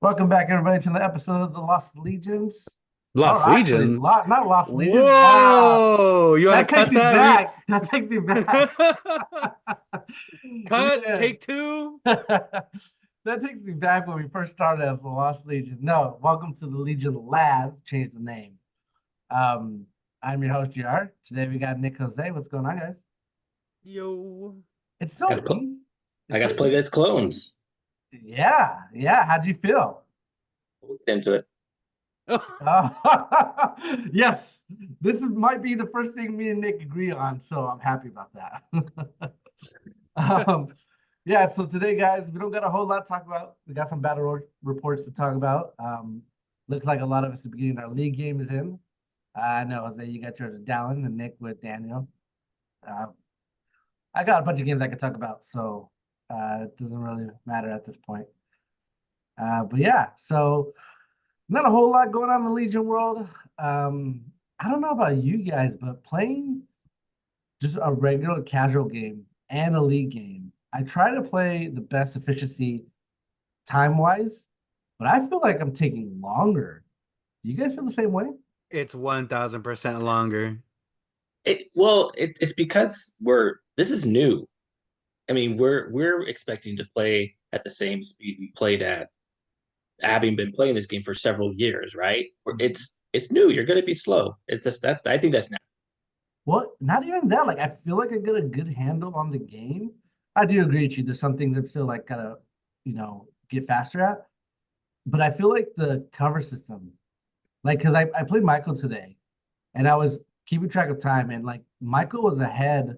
Welcome back, everybody, to the episode of the Lost Legions. Or Lost actually, Legions. not Lost Legions. Whoa! You want That to takes cut me that? back. That takes me back. Cut. Man. Take two. That takes me back when we first started as the Lost Legion. No, welcome to the Legion Lab. Change the name. Um, I'm your host, GR. Today we got Nick Jose. What's going on, guys? Yo. It's I so got to play, easy. I It's got so to play easy. against clones. Yeah, yeah. How'd you feel? We'll get into it. Uh, yes, might be the first thing me and Nick agree on, so I'm happy about that. um, yeah, so today, guys, we don't got a whole lot to talk about. We got some reports to talk about. Looks like a lot of us are beginning our league game is in. I know, Jose, you got yours with Dallin and Nick with Daniel. Uh, I got a bunch of games I could talk about, so it doesn't really matter at this point. But yeah, so not a whole lot going on in the Legion world. Um, I don't know about you guys, but playing just a regular casual game and a league game, I try to play the best efficiency time wise, but I feel like I'm taking longer. You guys feel the same way? It's 1000% longer. It's because this is new. I mean, we're expecting to play at the same speed we played at, having been playing this game for several years, right? It's new. You're going to be slow. It's just that's I think that's now. Well, not even that. Like, I feel like I get a good handle on the game. I do agree with you. There's some things I'm still like gotta, get faster at. But I feel like the cover system, like, because I played Michael today and I was keeping track of time, and like Michael was ahead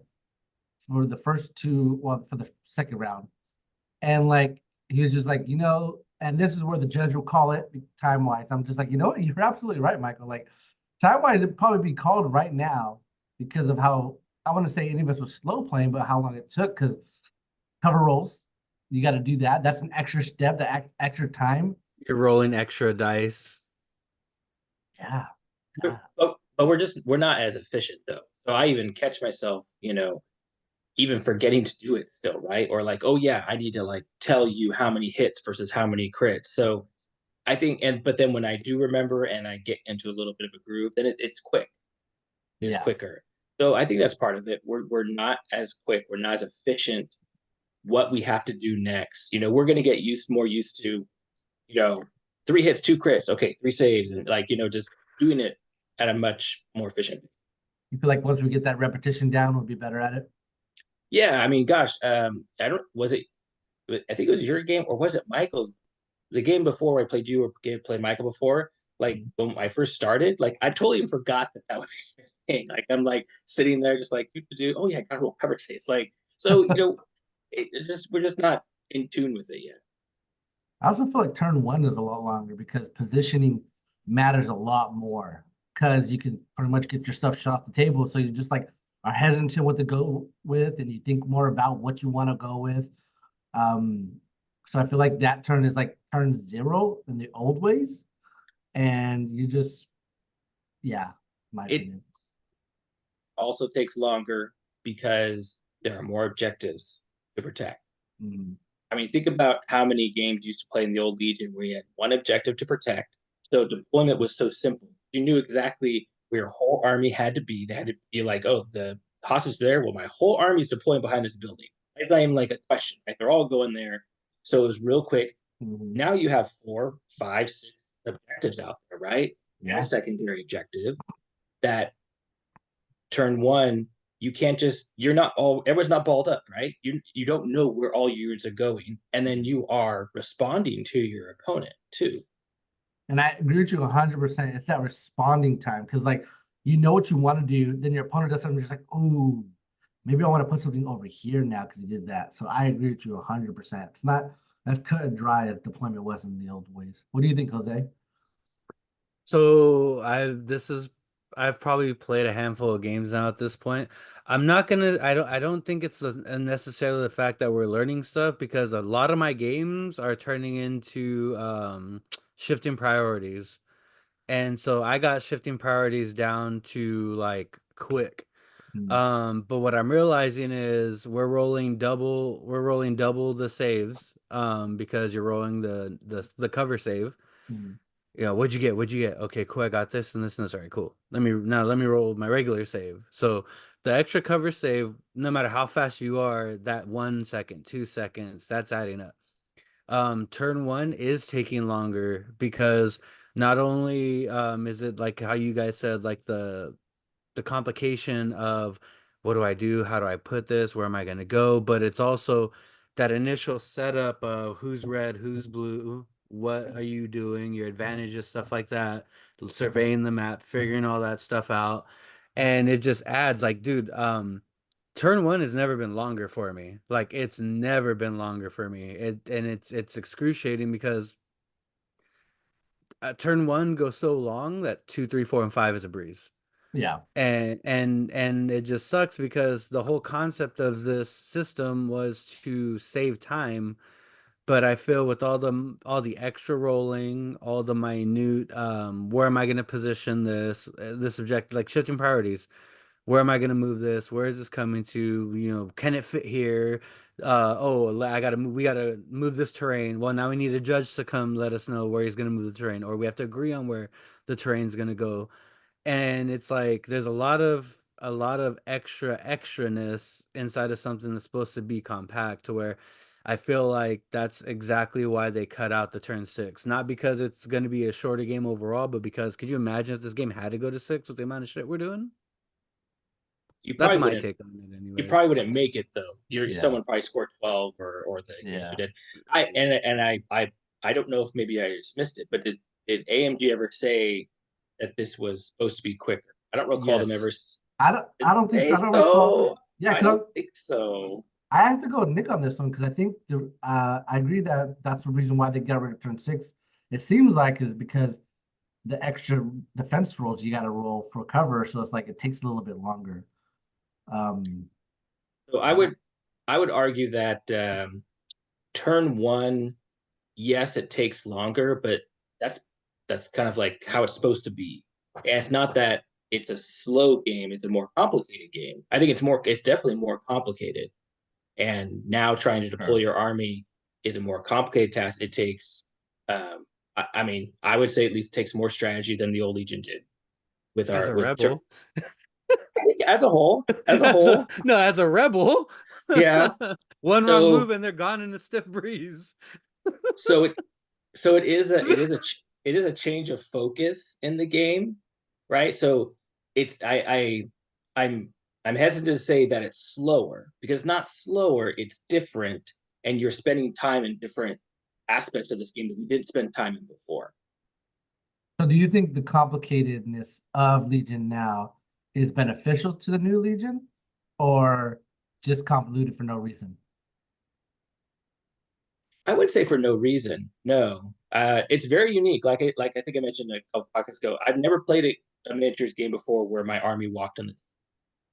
for the first two, well, for the second round. And like he was just like, and this is where the judge will call it time wise. I'm just like, you're absolutely right, Michael. Like time wise, it'd probably be called right now because of how I want to say any of us was slow playing, but how long it took because cover rolls, you got to do that. That's an extra step, the extra time. You're rolling extra dice. Yeah. But, Yeah. but we're not as efficient though. So I even catch myself, even forgetting to do it still, right? Or like, oh yeah, I need to like tell you how many hits versus how many crits. So I think, but then when I do remember and I get into a little bit of a groove, then it's quick. It's Yeah. quicker. So I think that's part of it. We're not as quick. We're not as efficient. What we have to do next, we're going to get more used to, you know, 3 hits, 2 crits, okay, 3 saves, and like just doing it at a much more efficient. You feel like once we get that repetition down, we'll be better at it. Yeah, I mean, gosh, I don't was it. I think it was your game, or was it Michael's? The game before I played you, or played Michael before. Like when I first started, like I totally forgot that was a thing. Like I'm like sitting there, just like do. Oh yeah, I got to roll cover saves. Like so, it just we're just not in tune with it yet. I also feel like turn one is a lot longer because positioning matters a lot more because you can pretty much get your stuff shot off the table. So you just like are hesitant what to go with and you think more about what you want to go with. Um, so I feel like that turn is like turn zero in the old ways. And you just, yeah, my It opinion. also takes longer because there are more objectives to protect. Mm, I mean, think about how many games you used to play in the old Legion where you had one objective to protect. So deployment was so simple. You knew exactly where your whole army had to be. They had to be like, oh, the hostage there. Well, my whole army is deploying behind this building. It's not even like a question. Right? They're all going there. So it was real quick. mhm. Now you have 4, 5, 6 objectives out there, right? And a Yeah. secondary objective that turn one, you can't just you're not all everyone's not balled up, right? You don't know where all your units are going, and then you are responding to your opponent too. And I agree with you 100%. It's that responding time because, like, you know what you want to do, then your opponent does something, you're just like, oh, maybe I want to put something over here now because he did that. So I agree with you 100%. It's not as cut and dry as deployment was in the old ways. What do you think, Jose? So I've probably played a handful of games now at this point. I don't think it's necessarily the fact that we're learning stuff because a lot of my games are turning into shifting priorities. And so I got shifting priorities down to like quick. Hmm. But what I'm realizing is we're rolling double the saves, because you're rolling the cover save. Hmm. Yeah, what'd you get? What'd you get? Okay, cool. I got this and this and this. All right, cool. Let me roll my regular save. So the extra cover save, no matter how fast you are, that 1 second, 2 seconds, that's adding up. Turn one is taking longer because not only is it like how you guys said, like the complication of what do I do? How do I put this? Where am I going to go? But it's also that initial setup of who's red, who's blue, what are you doing, your advantages, stuff like that, surveying the map, figuring all that stuff out. And it just adds like, dude, turn one has never been longer for me. Like it's never been longer for me. It's excruciating because turn one goes so long that two, three, four, and five is a breeze. Yeah. And it just sucks because the whole concept of this system was to save time, but I feel with all the extra rolling, all the minute, where am I going to position this object, like shifting priorities, where am I going to move this, where is this coming to, can it fit here? We gotta move this terrain. Well, now we need a judge to come let us know where he's going to move the terrain, or we have to agree on where the terrain's going to go. And it's like there's a lot of extraness inside of something that's supposed to be compact, to where I feel like that's exactly why they cut out the turn six. Not because it's going to be a shorter game overall, but because could you imagine if this game had to go to six with the amount of shit we're doing? You That's probably my wouldn't take on it you anyways. probably wouldn't make it though. Yeah. Someone probably scored 12 or the games Yeah. you did. I don't know if maybe I just missed it, but did AMG ever say that this was supposed to be quicker? I don't recall them ever. Yes. I don't think so. I They don't recall. though? Yeah, I because don't think so. I have to go with Nick on this one because I think I agree that that's the reason why they got rid of turn six. It seems like is because the extra defense rolls you got to roll for cover, so it's like it takes a little bit longer. Um, So I would argue that turn one, yes, it takes longer, but that's that's kind of like how it's supposed to be. And it's not that it's a slow game; it's a more complicated game. I think it's definitely more complicated. And now trying to deploy sure. your army is a more complicated task. It takes, I mean, I would say at least it takes more strategy than the old Legion did with As our a with rebel. as a whole, as a whole, No, as a rebel. yeah. One wrong move So and they're gone in a stiff breeze. so it so it is a change of focus in the game, right? So it's I'm I'm hesitant to say that it's slower because it's not slower, it's different, and you're spending time in different aspects of this game that we didn't spend time in before. So, do you think the complicatedness of Legion now is beneficial to the new Legion, or just convoluted for no reason? I would say for no reason. No, it's very unique. Like I think I mentioned a couple podcasts ago. I've never played a miniatures game before where my army walked on the.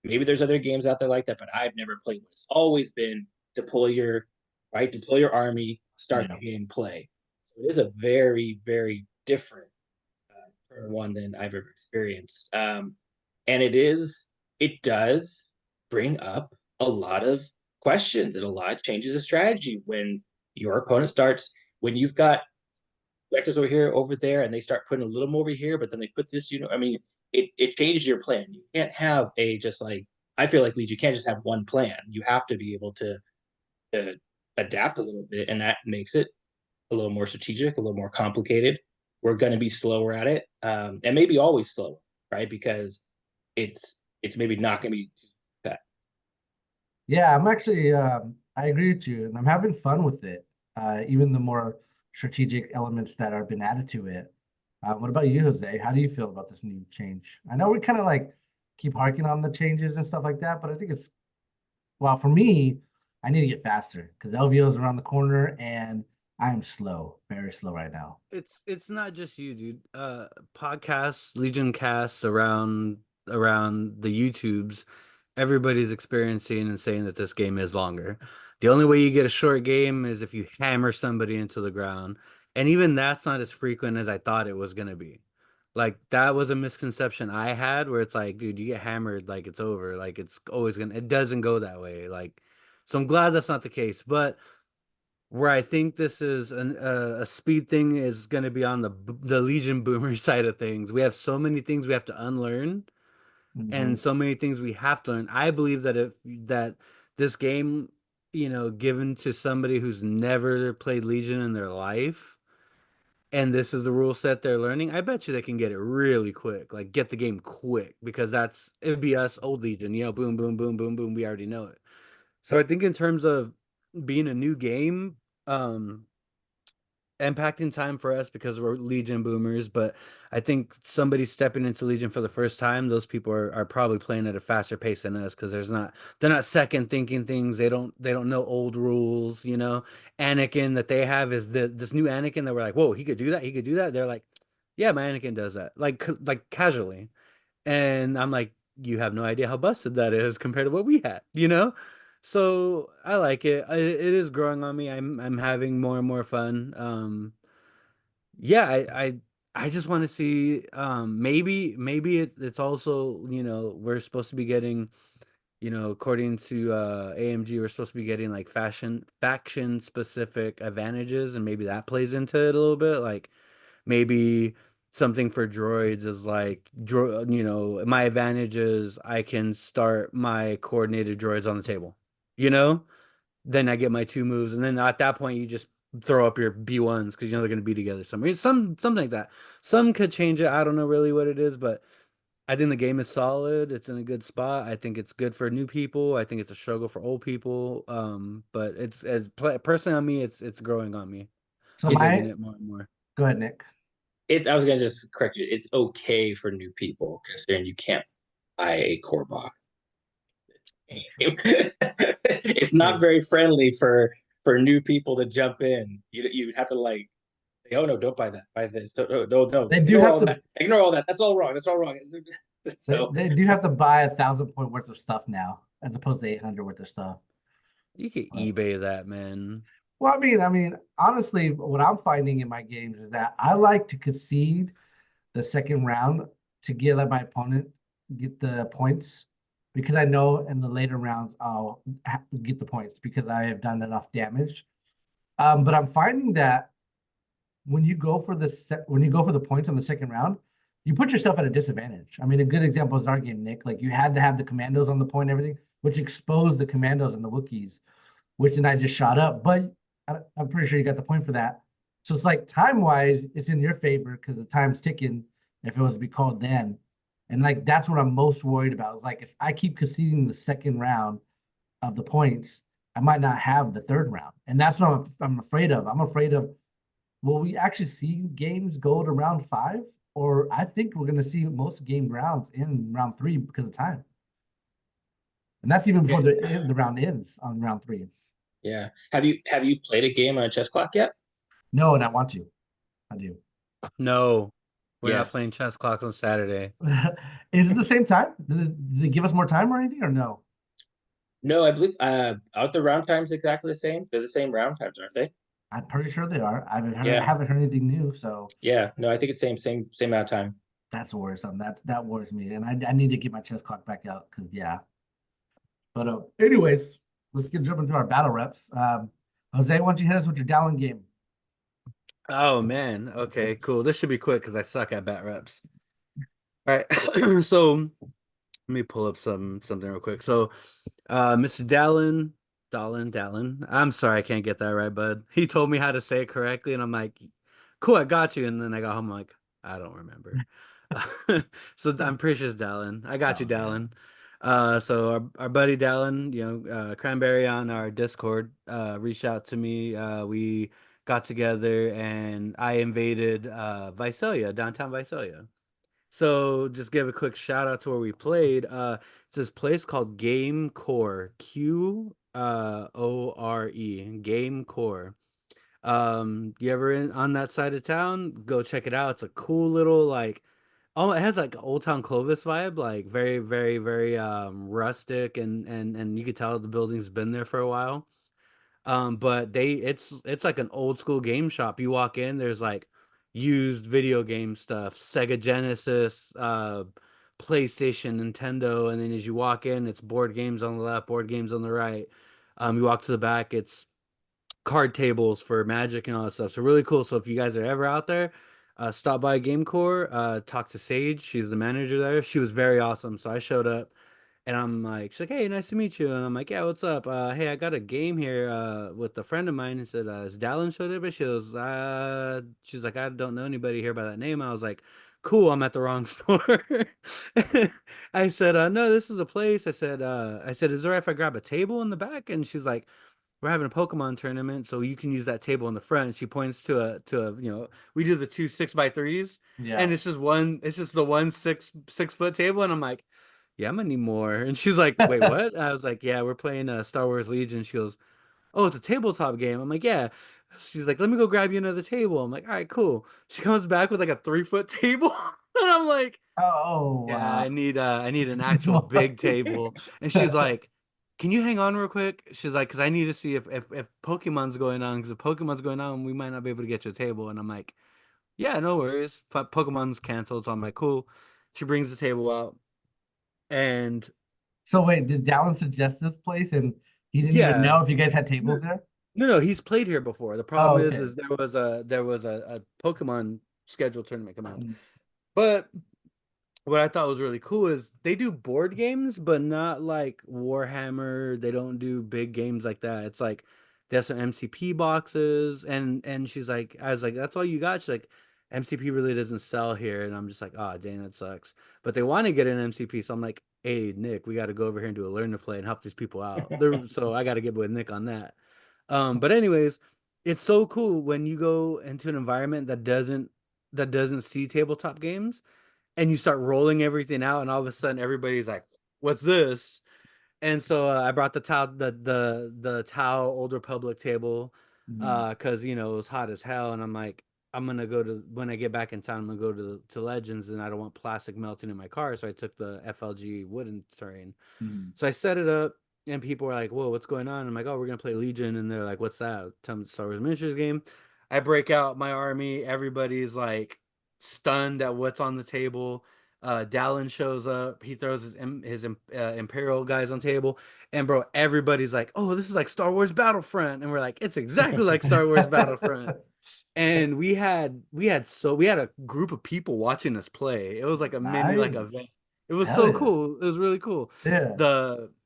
Maybe there's other games out there like that, but I've never played one. It's always been deploy your army, start Yeah. the game, play. So it is a very very different one than I've ever experienced. And it does bring up a lot of questions and a lot of changes of strategy when your opponent starts when you've got vectors over here, over there, and they start putting a little more over here, but then they put this, I mean, it changes your plan. You can't have a just like I feel like Leeds, you can't just have one plan. You have to be able to adapt a little bit, and that makes it a little more strategic, a little more complicated. We're going to be slower at it, and maybe always slower, right? Because it's maybe not going to be that. Yeah, I'm actually I agree with you, and I'm having fun with it. Even the more strategic elements that are been added to it. What about you, Jose? How do you feel about this new change? I know we kind of like keep harking on the changes and stuff like that, but I think it's well for me, I need to get faster because LVO is around the corner and I am slow, very slow right now. It's not just you, dude. Podcasts, Legion casts around the YouTubes, everybody's experiencing and saying that this game is longer. The only way you get a short game is if you hammer somebody into the ground, and even that's not as frequent as I thought it was gonna be. Like that was a misconception I had where it's like, dude, you get hammered, like it's over. Like it's always gonna, it doesn't go that way. Like, so I'm glad that's not the case. But where I think this is a speed thing is going to be on the Legion Boomer side of things. We have so many things we have to unlearn and Mhm. so many things we have to learn. I believe that if that this game, given to somebody who's never played Legion in their life, and this is the rule set they're learning, I bet you they can get it really quick. Like get the game quick because it'd be us old Legion, boom, boom, boom, boom, boom. We already know it. So I think in terms of being a new game, um, impacting time for us because we're Legion boomers, but I think somebody stepping into Legion for the first time, those people are probably playing at a faster pace than us because they're not second thinking things. They don't know old rules, Anakin that they have is this new Anakin that we're like, whoa, he could do that, he could do that. They're like, yeah, my Anakin does that. Like casually. And I'm like, you have no idea how busted that is compared to what we had? So I like it. It is growing on me. I'm having more and more fun. Yeah, I just want to see. Maybe it's also we're supposed to be getting according to AMG we're supposed to be getting like faction specific advantages, and maybe that plays into it a little bit. Like maybe something for droids is like my advantage is I can start my coordinated droids on the table, you know then I get my two moves, and then at that point you just throw up your B1s because they're going to be together somewhere. Something like that. Some could change it. I don't know really what it is, but I think the game is solid. It's in a good spot. I think it's good for new people. I think it's a struggle for old people. But it's personally on me, it's growing on me. So I'm It's digging my it more and more. Go ahead, Nick. I was gonna just correct you. It's okay for new people considering you can't buy a core box. It's not True. very friendly for new people to jump in. You have to like say, oh no, don't buy that. Buy this. No, no, no. They do Ignore have all to that. Ignore all that. That's all wrong. That's all wrong. So they do have to buy 1,000 point worth of stuff now, as opposed to 800 worth of stuff. You can But, eBay that, man. well, I mean, honestly, what I'm finding in my games is that I like to concede the second round to get let my opponent get the points because I know in the later rounds I'll get the points because I have done enough damage. But I'm finding that when you go for when you go for the points on the second round, you put yourself at a disadvantage. I mean, a good example is our game, Nick. Like you had to have the commandos on the point, and everything, which exposed the commandos and the Wookiees, which then I just shot up. But I'm pretty sure you got the point for that. So it's like time wise, it's in your favor because the time's ticking. If it was to be called then, and like that's what I'm most worried about. Is like if I keep conceding the second round of the points, I might not have the third round, and that's what I'm afraid of. I'm afraid of will we actually see games go to round five? Or I think we're going to see most game rounds in round three because of time. And that's even before the round ends on round three. yeah. Have you played a game on a chess clock yet? No, and I want to. I do. No, we're not playing Yes. chess clocks on Saturday. Is it the same time? Did they give us more time or anything or no? No, I believe out the round times exactly the same. They're the same round times, aren't they? I'm pretty sure they are. I Yeah. haven't heard anything new, so Yeah. No, I think it's same amount of time. that's worrisome. That worries me, and I need to get my chess clock back out because yeah. But anyways, let's get jump into our battle reps. Jose, why don't you hit us with your Dallin game? Oh man. Okay, cool. This should be quick because I suck at bat reps. All right. So let me pull up something real quick. So Mr. Dallin. I'm sorry, I can't get that right, bud. He told me how to say it correctly, and I'm like, cool, I got you. And then I got home, like, I don't remember. So I'm pretty sure it's Dallin. I got you, Oh man. Dallin. So our buddy Dallin, Cranberry on our Discord, reached out to me. We got together and I invaded Visalia, downtown Visalia. So just give a quick shout out to where we played. It's this place called Game Core, Core, Game Core. You ever in on that side of town? Go check it out. It's a cool little like oh, it has like Old Town Clovis vibe, like very, very, very rustic and you could tell the building's been there for a while. But it's like an old school game shop. You walk in, there's like used video game stuff, Sega Genesis, PlayStation, Nintendo, and then as you walk in, it's board games on the left, board games on the right. You walk to the back, it's card tables for Magic and all that stuff. So really cool. So if you guys are ever out there, stop by GameCore, talk to Sage. She's the manager there. She was very awesome. So I showed up and I'm like, she's like, hey, nice to meet you. And I'm like, yeah, what's up? Hey, I got a game here with a friend of mine. He said, is Dallin showed up? And she's like, I don't know anybody here by that name. I was like, cool, I'm at the wrong store. I said, no, this is a place. I said, is there if I grab a table in the back? And she's like, we're having a Pokemon tournament, so you can use that table in the front. And she points to a we do the two 6x3s, Yeah. and it's just the one six foot table, and I'm like, yeah, I'm gonna need more. And she's like, wait, what? I was like, yeah, we're playing Star Wars Legion. She goes, oh, it's a tabletop game. I'm like, yeah. She's like, let me go grab you another table. I'm like, all right, cool. She comes back with like a 3 foot table, and I'm like, Oh, yeah, wow. I need an actual big table. And she's like, can you hang on real quick? She's like, because I need to see if Pokemon's going on. Because if Pokemon's going on, we might not be able to get you a table. And I'm like, yeah, no worries. Pokemon's canceled, so I'm like, cool. She brings the table out, and So wait, did Dallin suggest this place and he didn't even yeah, know if you guys had tables no, there? no, he's played here before. The Oh, problem okay. is there was a Pokemon scheduled tournament come out, Mm, but what I thought was really cool is they do board games, but not like Warhammer. They don't do big games like that. It's like they have some MCP boxes, and she's like, I was like, that's all you got? She's like, MCP really doesn't sell here, and I'm just like, oh, dang, that sucks. But they want to get an MCP, so I'm like, hey, Nick, we got to go over here and do a learn to play and help these people out. So I got to get with Nick on that. But anyways, it's so cool when you go into an environment that doesn't see tabletop games and you start rolling everything out, and all of a sudden everybody's like, "What's this?" And so I brought the Tau Old Republic table, mm, because it was hot as hell, and I'm like, I'm gonna go to when I get back in town, I'm gonna go to Legends, and I don't want plastic melting in my car, so I took the FLG wooden terrain. mm. So I set it up, and people were like, "Whoa, what's going on?" I'm like, "Oh, we're gonna play Legion," and they're like, "What's that?" Tell them Star Wars miniatures game. I break out my army. Everybody's like stunned at what's on the table. Dallin shows up. He throws his Imperial guys on table, and bro, everybody's like, "Oh, this is like Star Wars Battlefront," and we're like, "It's exactly like Star Wars Battlefront." And we had a group of people watching us play. It was like a mini like event. Nice. It was Hell so yeah. cool. It was really cool. Yeah.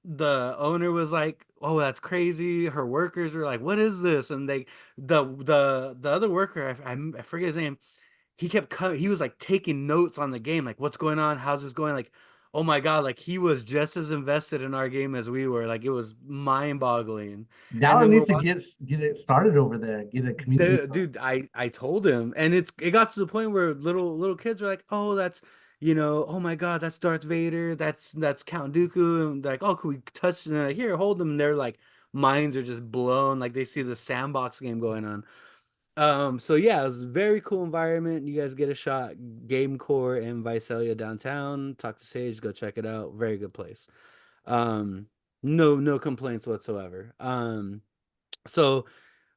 The owner was like, "Oh, that's crazy." Her workers were like, "What is this?" And the other worker, I forget his name. He kept coming. He was like taking notes on the game, like what's going on, how's this going, like, oh my God, like he was just as invested in our game as we were. Like it was mind-boggling. And Dallin then we're needs to watching. get it started over there. Get a community going. Dude, I told him, and it got to the point where little kids are like, "Oh, oh my God, that's Darth Vader, that's Count Dooku," and like, "Oh, can we touch?" And they're like, "Here, hold them." And their like minds are just blown, like they see the sandbox game going on. So yeah, it was a very cool environment. You guys get a shot. Game Core in Visalia downtown. Talk to Sage, go check it out. Very good place. Um, no complaints whatsoever. So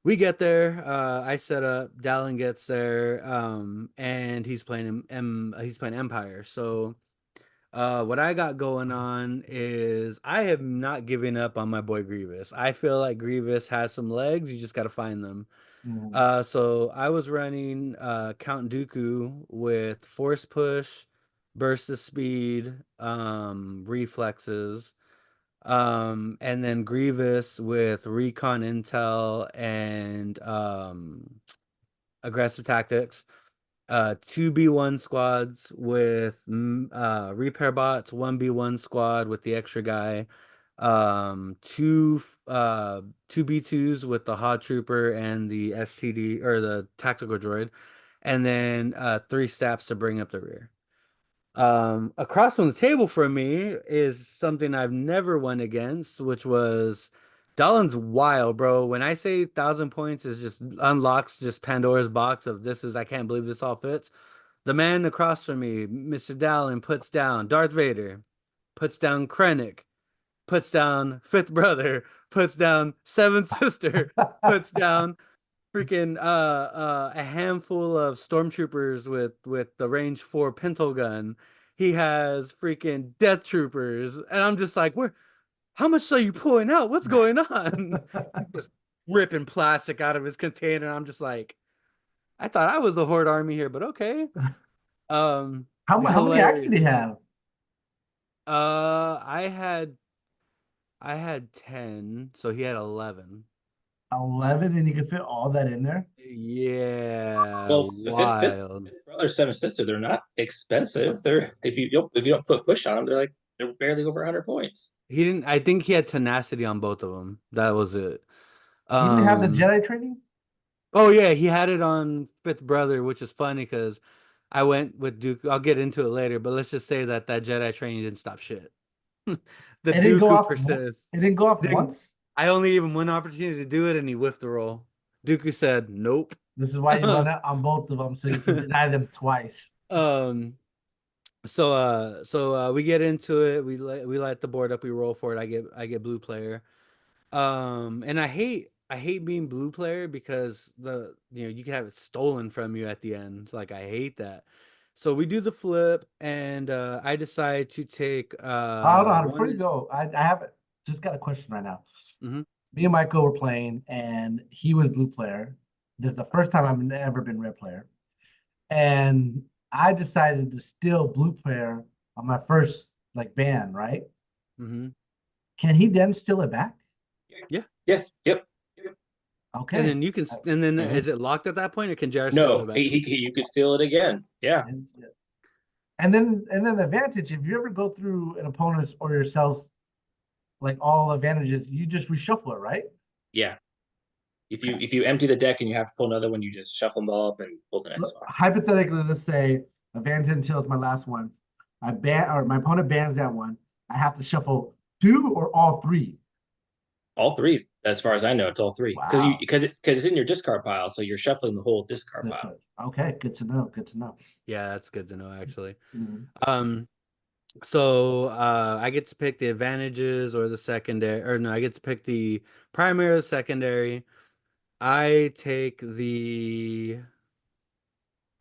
we get there. I set up. Dallin gets there. And he's playing Empire. So, what I got going on is I have not given up on my boy Grievous. I feel like Grievous has some legs. You just got to find them. Mm. So I was running Count Dooku with Force Push, Burst of Speed, Reflexes. And then Grievous with Recon Intel and Aggressive Tactics. 2B1 squads with repair bots, 1B1 squad with the extra guy, two B2s with the Hot Trooper and the STD or the tactical droid, and then three staffs to bring up the rear. Across from the table from me is something I've never won against, which was Dallin's wild, bro. When I say 1,000 points is just unlocks just Pandora's box of this is I can't believe this all fits. The man across from me, Mr. Dallin, puts down Darth Vader, puts down Krennic, puts down Fifth Brother, puts down Seventh Sister, puts down freaking a handful of stormtroopers with the range 4 pintle gun. He has freaking death troopers, and I'm just like, where? How much are you pulling out? What's going on? He was ripping plastic out of his container. I'm just like, I thought I was the Horde army here, but okay. How many acts did Hilarious. he have? I had 10, so he had 11. 11, and you could fit all that in there. Yeah, Well, fifth wild. brother, seventh sister, they're not expensive. They're if you don't put push on them, they're barely over 100 points. He didn't, I think he had tenacity on both of them. That was it. He didn't have the Um, Jedi training. oh yeah, he had it on Fifth Brother, which is funny because I went with Duke. I'll get into it later, but let's just say that Jedi training didn't stop shit. The It didn't go Dooku off. persists. It didn't go off Didn't, once. I only gave him one opportunity to do it, and he whiffed the roll. Dooku said, "Nope." This is why you run it on both of them, so you can deny them twice. um. So we get into it. We light the board up. We roll for it. I get blue player. And I hate being blue player because you can have it stolen from you at the end. Like I hate that. So we do the flip, and I decide to take Hold on, before you one. go, I have just got a question right now. Mhm. Me and Michael were playing, and he was blue player. This is the first time I've ever been red player, and I decided to steal blue player on my first like ban. Right? Mhm. Can he then steal it back? Yeah. Yes, yep. And Okay. then and then Mhm. is it locked at that point, or can Jar steal it No, back? you could steal it again. Yeah, And then the advantage, if you ever go through an opponent's or yourself's like all advantages, you just reshuffle it, right? yeah. Okay. If you empty the deck and you have to pull another one, you just shuffle them all up and pull the next one. Hypothetically, let's say advantage until is my last one. I ban or my opponent bans that one. I have to shuffle two or all three. All three, as far as I know, it's all three Wow. because it's in your discard pile, so you're shuffling the whole discard That's pile. right. Okay, good to know. Good to know. Yeah, that's good to know actually. Mhm. Um, so I get to pick the advantages or the secondary, or no, I get to pick the primary or the secondary. I take the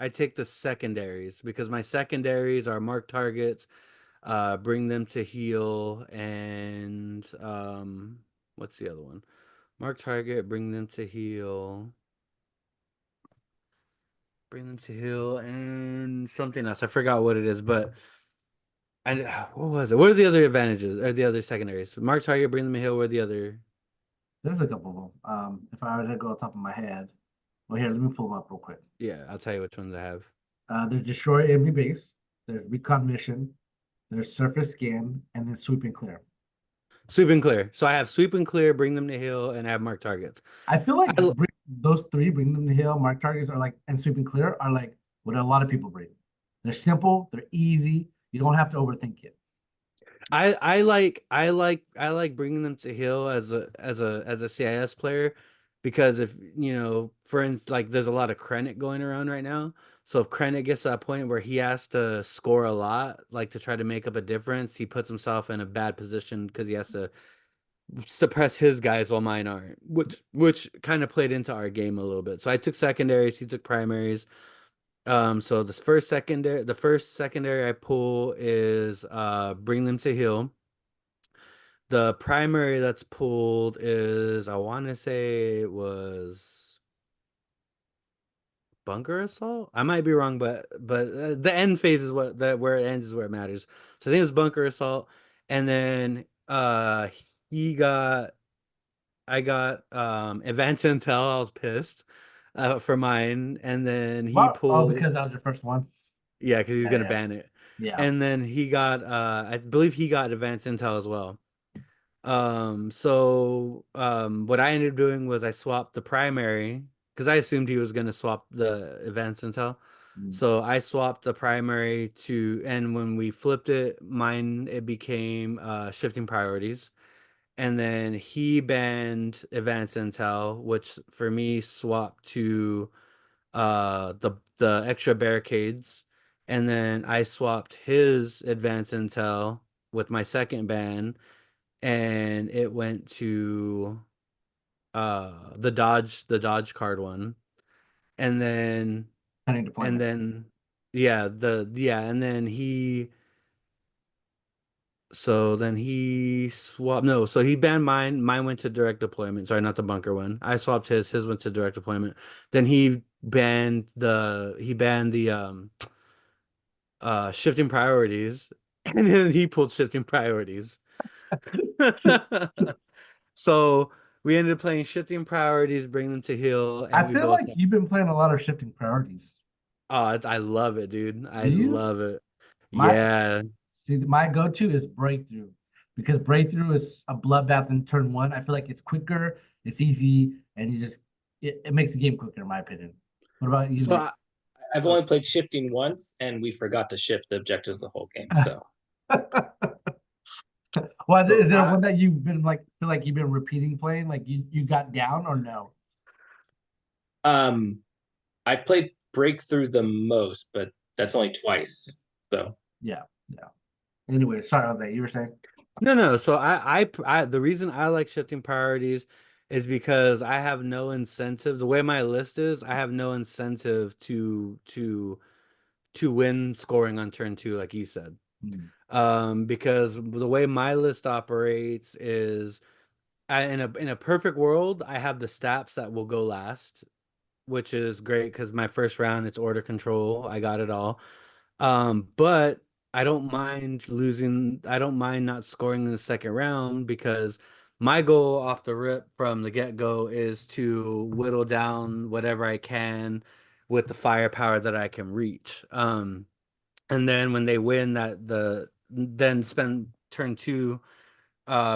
I take the secondaries because my secondaries are mark targets, bring them to heal, and what's the other one? Mark target, bring them to heal, and something else. I forgot what it is, but and what was it? What are the other advantages or the other secondaries? Mark target, bring them to heal. What are the other? There's a couple of them. If I were to go on top of my head, well, here, let me pull them up real quick. Yeah, I'll tell you which ones I have. There's destroy enemy base. There's recon mission. There's surface scan, and then sweep and clear. Sweep and clear. So I have sweep and clear, bring them to heal, and I have mark targets. I feel like I, those three, bring them to hill, mark targets are like, and sweep and clear are like what a lot of people bring. They're simple, they're easy. You don't have to overthink it. I like bringing them to heal as a CIS player because if for instance, like there's a lot of Krennic going around right now. So if Krennic gets to that point where he has to score a lot, like to try to make up a difference, he puts himself in a bad position because he has to suppress his guys while mine aren't, which kind of played into our game a little bit. So I took secondaries, he took primaries. So the first secondary I pull is bring them to heal. The primary that's pulled is I want to say it was bunker assault. I might be wrong, but the end phase is where it ends is where it matters. So I think it was bunker assault, and then he got I got advanced intel. I was pissed for mine, and then he Well, oh, pulled. because that was your first one. Yeah, because he's Yeah, gonna yeah, ban it. yeah. And then he got I believe he got advanced intel as well. So what I ended up doing was I swapped the primary because I assumed he was gonna swap the advanced intel. Mm. So I swapped the primary to, and when we flipped it, mine it became shifting priorities. And then he banned advanced intel, which for me swapped to the extra barricades, and then I swapped his advanced intel with my second ban, and it went to the dodge card one, and then Turning and deployment. then and then he swapped. No, so he banned mine. Mine went to direct deployment. Sorry, not the bunker one. I swapped his. His went to direct deployment. Then he banned the shifting priorities, and then he pulled shifting priorities. So we ended up playing shifting priorities, bring them to heal, and I we feel both. like you've been playing a lot of shifting priorities. Oh, I love it, dude. I Do you? love it. My Yeah. See, my go-to is breakthrough because breakthrough is a bloodbath in turn one. I feel like it's quicker, it's easy, and it makes the game quicker, in my opinion. What about you, So Nick? I, I've uh, only played shifting once, and we forgot to shift the objectives the whole game. So, Well, so is there I one that you've been like feel like you've been repeating playing? Like you got down or no? um, I've played Breakthrough the most, but that's only twice. So, Yeah, yeah. Anyway, sorry about that. You were saying? no. So the reason I like shifting priorities is because I have no incentive. The way my list is, I have no incentive to win scoring on turn two, like you said. Hmm. Because the way my list operates is in a perfect world, I have the staps that will go last, which is great because my first round it's order control. I got it all. But I don't mind losing. I don't mind not scoring in the second round because my goal off the rip from the get-go is to whittle down whatever I can with the firepower that I can reach. And then when they win then spend turn two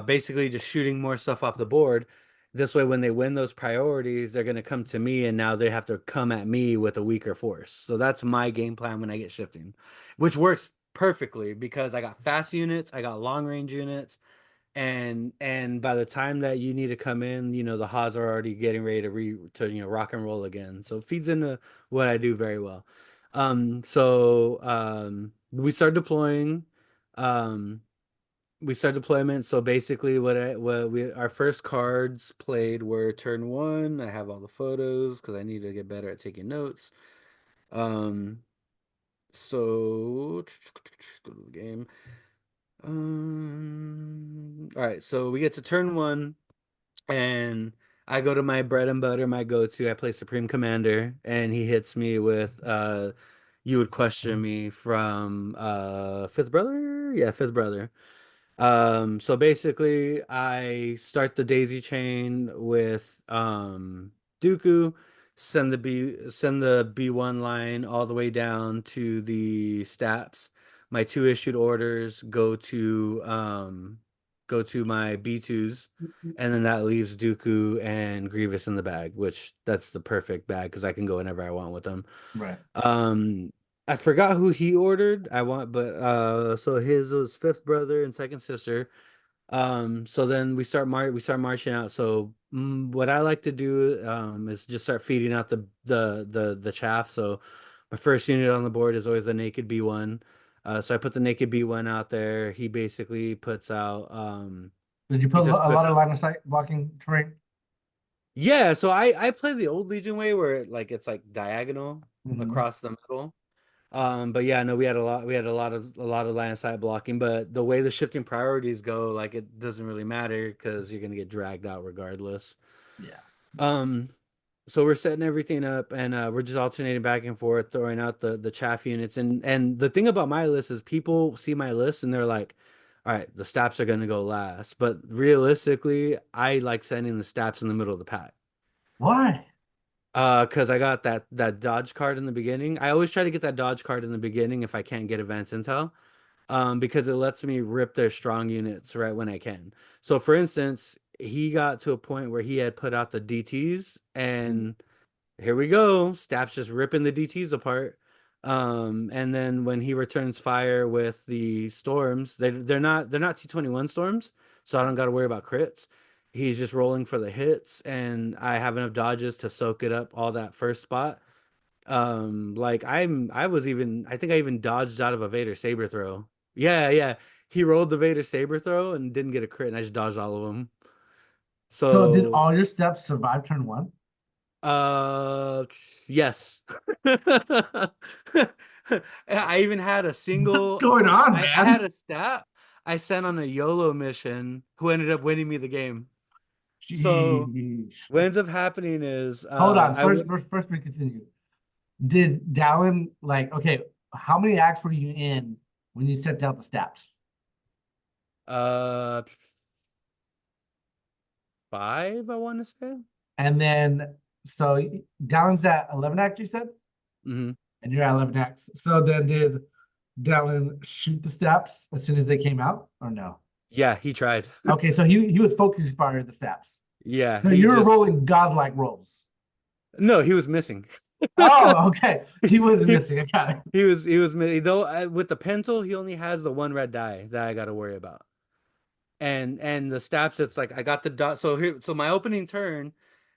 basically just shooting more stuff off the board. This way, when they win those priorities, they're going to come to me, and now they have to come at me with a weaker force. So that's my game plan when I get shifting, which works perfectly because I got fast units, I got long range units, and by the time that you need to come in, the Haas are already getting ready to rock and roll again. So it feeds into what I do very well. We start deploying. Um, we start deployment. So basically, what we our first cards played were turn one. I have all the photos because I need to get better at taking notes. Um, so go to the game. All right. So we get to turn one, and I go to my bread and butter, my go-to. I play Supreme Commander, and he hits me with you would question me from Fifth Brother? Yeah, Fifth Brother. So basically I start the daisy chain with Dooku, send the B1 line all the way down to the stats. My two issued orders go to my B2s, and then that leaves Dooku and Grievous in the bag, which that's the perfect bag because I can go whenever I want with them. Right. Um, I forgot who he ordered. So his was fifth brother and second sister. So then we start marching out. So what I like to do is just start feeding out the chaff. So my first unit on the board is always the naked B1. So I put the naked B1 out there. He basically puts out Did you put he's a just a put lot of line of sight blocking terrain? yeah, so I play the old Legion way where it's like diagonal Hmm. across the middle. But yeah, no, we had a lot of line of sight blocking, but the way the shifting priorities go, like it doesn't really matter because you're gonna get dragged out regardless. Yeah. Yeah. Um, so we're setting everything up and we're just alternating back and forth, throwing out the chaff units. And the thing about my list is people see my list and they're like, all right, the staps are gonna go last. But realistically, I like sending the staps in the middle of the pack. Why? Because I got that dodge card in the beginning. I always try to get that dodge card in the beginning if I can't get advanced intel. Because it lets me rip their strong units right when I can. So for instance, he got to a point where he had put out the DTs, and here we go. Stapp's just ripping the DTs apart. And then when he returns fire with the storms, they're not T21 storms, so I don't got to worry about crits. He's just rolling for the hits, and I have enough dodges to soak it up all that first spot. Like I think I even dodged out of a Vader saber throw. Yeah, yeah. He rolled the Vader saber throw and didn't get a crit, and I just dodged all of them. So did So all your steps survive turn one? Uh, yes. I even had a What's single. going on, I had man? a stat I sent on a YOLO mission who ended up winning me the game. So Jeez. what ends up happening is Hold on. I would First we continue. Did Dallin like okay, how many acts were you in when you sent out the steps? uh 5, I want to say. And then so Dallin's at 11 acts, you said? Hmm. And you're at 11 acts. So then did Dallin shoot the steps as soon as they came out or no? Yeah, he tried. Okay, so he was focusing fire the steps. Yeah, So he you were just rolling godlike rolls. no, he was missing. Oh, okay. He was He missing. I got it. he was though with the pencil he only has the one red die that I got to worry about. And the stats, it's like I got the dot. So here, so my opening turn,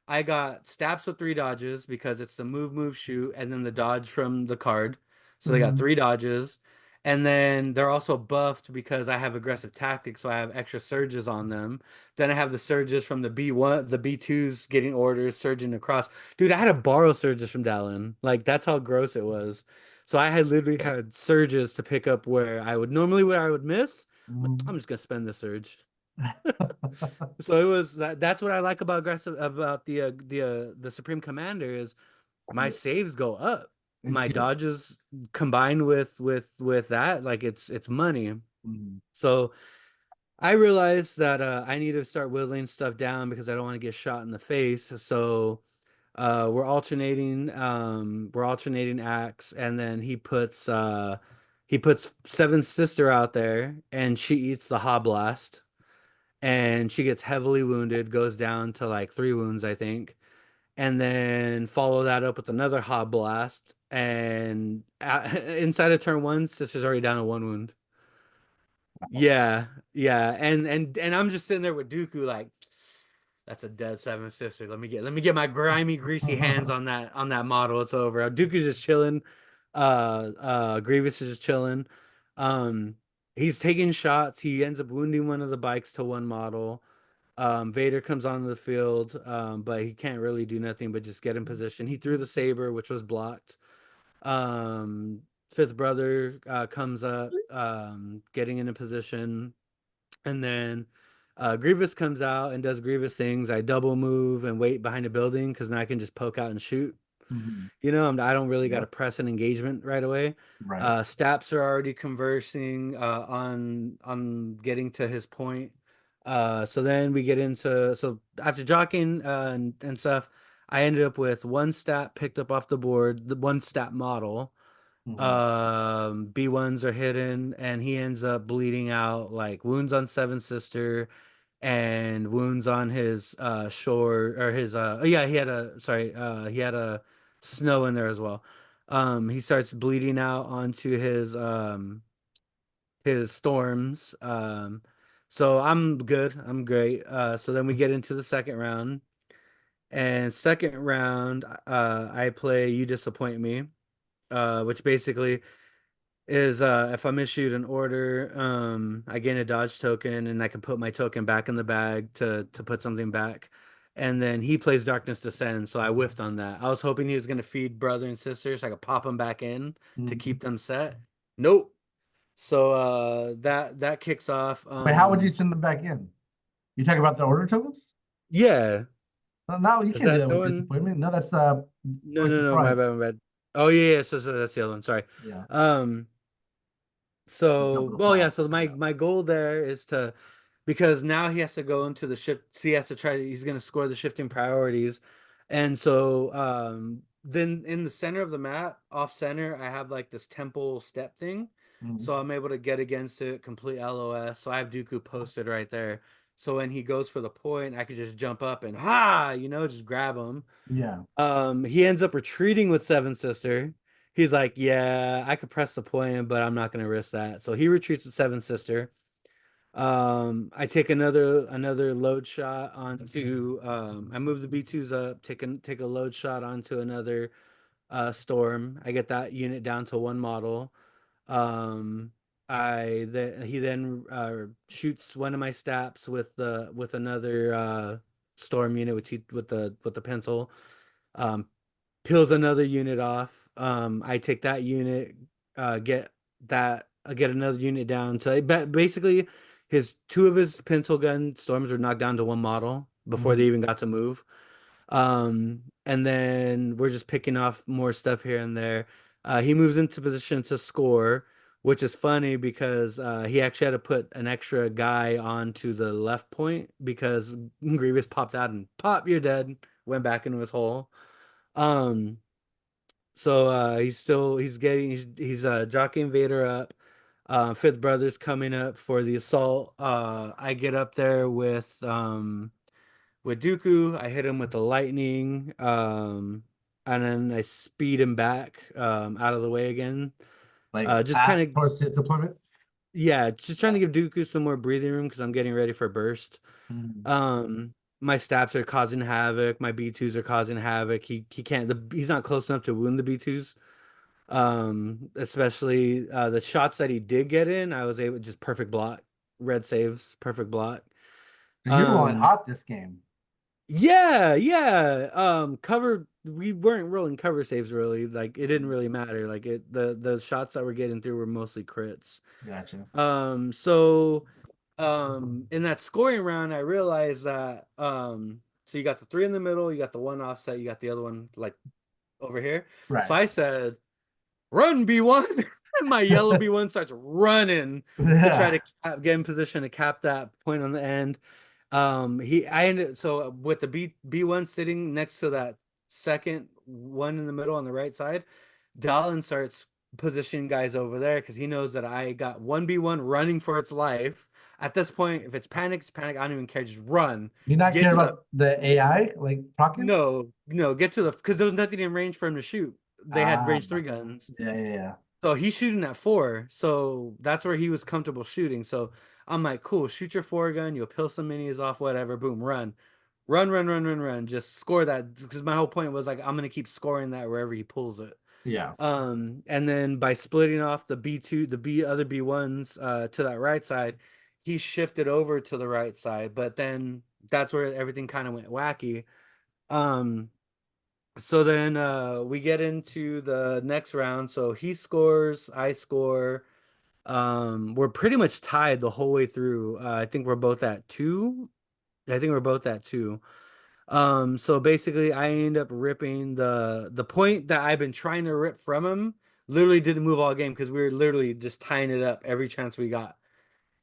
I got stats of 3 dodges because it's the move shoot and then the dodge from the card. So they got Mhm. 3 dodges, and then they're also buffed because I have aggressive tactics, so I have extra surges on them. Then I have the surges from the B1, the B2s getting orders, surging across. Dude, I had to borrow surges from Dallin. Like that's how gross it was. So I had literally had surges to pick up where I would normally where I would miss. I'm Mhm. just gonna spend the surge. So it was that's what I like about aggressive about the Supreme Commander is my saves go up. It's My good. dodges combined with that, like it's money. Mhm. So I realized that I need to start whittling stuff down because I don't want to get shot in the face. So we're alternating acts, and then he puts Seventh Sister out there and she eats the Hobblast and she gets heavily wounded, goes down to like 3 wounds, I think, and then follow that up with another Hob Blast. And inside of turn one, Sister's already down to 1 wound. Yeah, yeah, and I'm just sitting there with Dooku, like, that's a dead Seven Sister. Let me get my grimy, greasy hands on that model. It's over. Dooku's just chilling. Grievous is just chilling. Um, he's taking shots. He ends up wounding one of the bikes to one model. Vader comes onto the field, but he can't really do nothing but just get in position. He threw the saber, which was blocked. Um, Fifth brother comes up, getting in a position, and then Grievous comes out and does Grievous things. I double move and wait behind a building because now I can just poke out and shoot. Mhm. I don't really got to Yep. press an engagement right away. Right. Staps are already conversing on getting to his point. So then we get into so after jockeying and stuff, I ended up with one stat picked up off the board, the one stat model. Mhm. B1s are hidden, and he ends up bleeding out like wounds on Seven Sister and wounds on his shore or his oh yeah, he had a snow in there as well. He starts bleeding out onto his storms. So I'm good. I'm great. So then we get into the second round. And second round, I play You Disappoint Me, which basically is if I'm issued an order, I gain a dodge token and I can put my token back in the bag to put something back. And then he plays Darkness Descends, so I whiffed on that. I was hoping he was gonna feed brother and sister so I could pop them back in to keep Mhm. them set. Nope. So that kicks off. But how would you send them back in? You talk about the order tokens? Yeah. No, you Is can't do that that the with one? disappointment. No, that's No, points no, of no, my pride. bad, my bad. Oh yeah, so that's the other one. Sorry. Yeah. Um Capital well, yeah, pride. so Yeah. my goal there is to because now he has to go into the shift, he has to he's going to score the shifting priorities. And so then in the center of the map, off center, I have like this temple step thing. Mhm. So I'm able to get against it, complete LOS. So I have Dooku posted right there. So when he goes for the point, I can just jump up and just grab him. Yeah. He ends up retreating with Seven Sister. He's like, yeah, I could press the point, but I'm not gonna risk that. So he retreats with Seven Sister. I take another load shot onto I move the B2s up, take a load shot onto another storm. I get that unit down to one model. Um he then shoots one of my staps with another storm unit with the pencil. Um, Peels another unit off. I take that unit, get another unit down to basically his two of his pencil gun storms were knocked down to one model before they Mhm. even got to move. And then we're just picking off more stuff here and there. He moves into position to score, which is funny because he actually had to put an extra guy onto the left point because Grievous popped out and pop, you're dead, went back into his hole. Um, so he's jockeying Vader up. Fifth Brother's coming up for the assault. I get up there with Dooku. I hit him with the lightning. And then I speed him back out of the way again. Like Just kind of towards his deployment. yeah, just trying Yeah. to give Dooku some more breathing room because I'm getting ready for burst. Mhm. My stabs are causing havoc. My B2s are causing havoc. He can't he's not close enough to wound the B2s. Especially the shots that he did get in, I was able just perfect block, red saves, perfect block. So you're going Um, hot this game. yeah, yeah. Cover we weren't rolling cover saves really. Like it didn't Mhm. really matter. Like the shots that we're getting through were mostly crits. Gotcha. So in that scoring round, I realized that so you got the three in the middle, you got the one offset, you got the other one like over here. So Right. I said, "Run, B1." And my yellow B1 starts running to try Yeah. to get in position to cap that point on the end. I ended so with the B1 sitting next to that second one in the middle on the right side, Dallin starts positioning guys over there because he knows that I got one B1 running for its life. At this point, if it's panic, it's panic. I don't even care. Just run. You not Get care to the about the AI like talking? no, get to the because there was nothing in range for him to shoot. They had Ah, range three guns. yeah, yeah, yeah. So he's shooting at four. So that's where he was comfortable shooting. So I'm like, cool, shoot your four gun, you'll peel some minis off, whatever, boom, run. Run, run, run, run, run. Just score that. Because my whole point was like, I'm gonna keep scoring that wherever he pulls it. Yeah. And then by splitting off the B2, the B other B1s to that right side, he shifted over to the right side, but then that's where everything kind of went wacky. Um, so then we get into the next round. So he scores, I score. We're pretty much tied the whole way through. I think we're both at two. I think we're both at two. So basically I end up ripping the point that I've been trying to rip from him, literally didn't move all game because we were literally just tying it up every chance we got.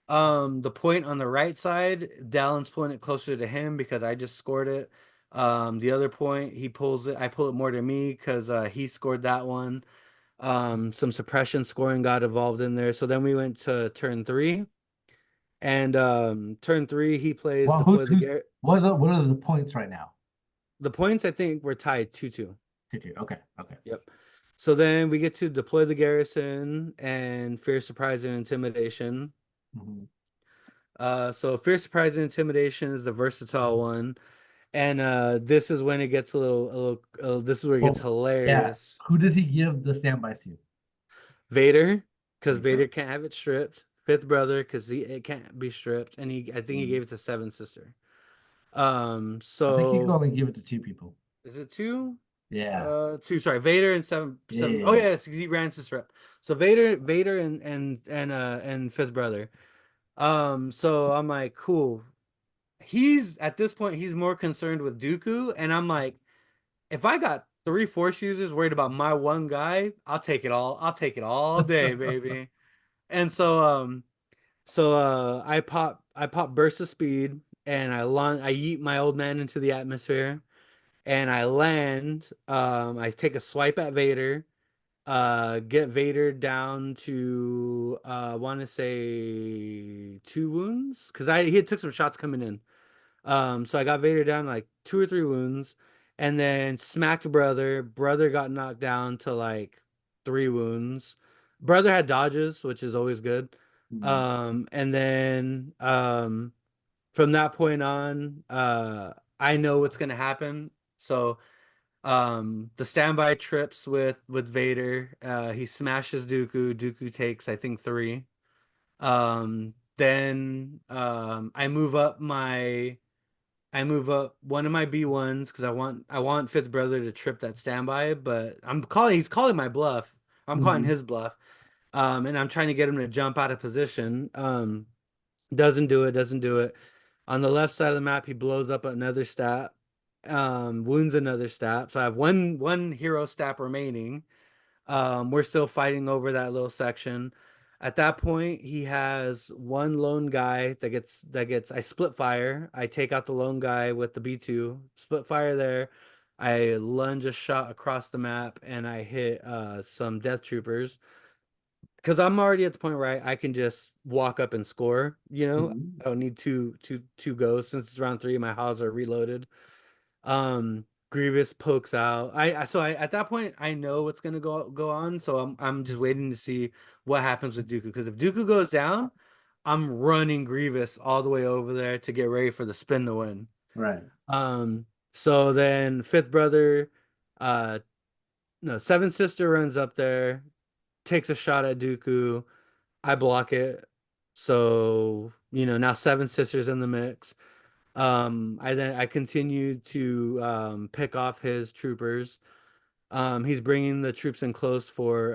The point on the right side, Dallin's pulling it closer to him because I just scored it. The other point, he pulls it, I pull it more to me because he scored that one. Some suppression scoring got involved in there. So then we went to turn three. And turn three, he plays Well, deploy the who's Garrett. what are the points right now? The points I think were tied 2-2. 2-2. Okay, okay. Yep. So then we get to deploy the garrison and fear, surprise, and intimidation. Mhm. So fear, surprise, and intimidation is the versatile one, and this is when it gets this is where it gets Well, yeah. hilarious. Who does he give the standbys to? Vader, because Vader. Vader can't have it stripped. Fifth brother, because it can't be stripped, and I think he Mhm. gave it to Seven Sister. I think he can So only give it to two people. is it two? Yeah. Two. Sorry, Vader and Yeah, seven. yeah, Oh yeah. yes, he ran his rep. So Vader and fifth brother. So I'm like, cool. He's at this point, he's more concerned with Dooku, and I'm like, if I got three force users worried about my one guy, I'll take it all. I'll take it all day, baby. And so I pop burst of speed, and I yeet my old man into the atmosphere, and I land. I take a swipe at Vader, get Vader down to I want to say two wounds because I he had took some shots coming in. So I got Vader down like two or three wounds, and then smacked brother. Brother got knocked down to like three wounds. Brother had dodges, which is always good. Mhm. And then from that point on, I know what's gonna happen. So the standby trips with Vader. He smashes Dooku. Dooku takes I think three. Then I move up my I move up one of my B1s because I want fifth brother to trip that standby, but he's calling my bluff. I'm calling Hmm. his bluff. And I'm trying to get him to jump out of position. Doesn't do it, doesn't do it. On the left side of the map, he blows up another stat, wounds another stat. So I have one hero stat remaining. We're still fighting over that little section. At that point, he has one lone guy that gets I split fire. I take out the lone guy with the B2, split fire there. I lunge a shot across the map and I hit some death troopers because I'm already at the point where I can just walk up and score, you know. Hmm. I don't need two goes since it's round three, my hows are reloaded. Grievous pokes out. I at that point I know what's gonna go on, so I'm just waiting to see what happens with Dooku. Because if Dooku goes down, I'm running Grievous all the way over there to get ready for the spin to win. Right. So then fifth brother, uh, no, seventh sister runs up there, takes a shot at Dooku. I block it. So, now seven sisters in the mix. I continue to pick off his troopers. He's bringing the troops in close for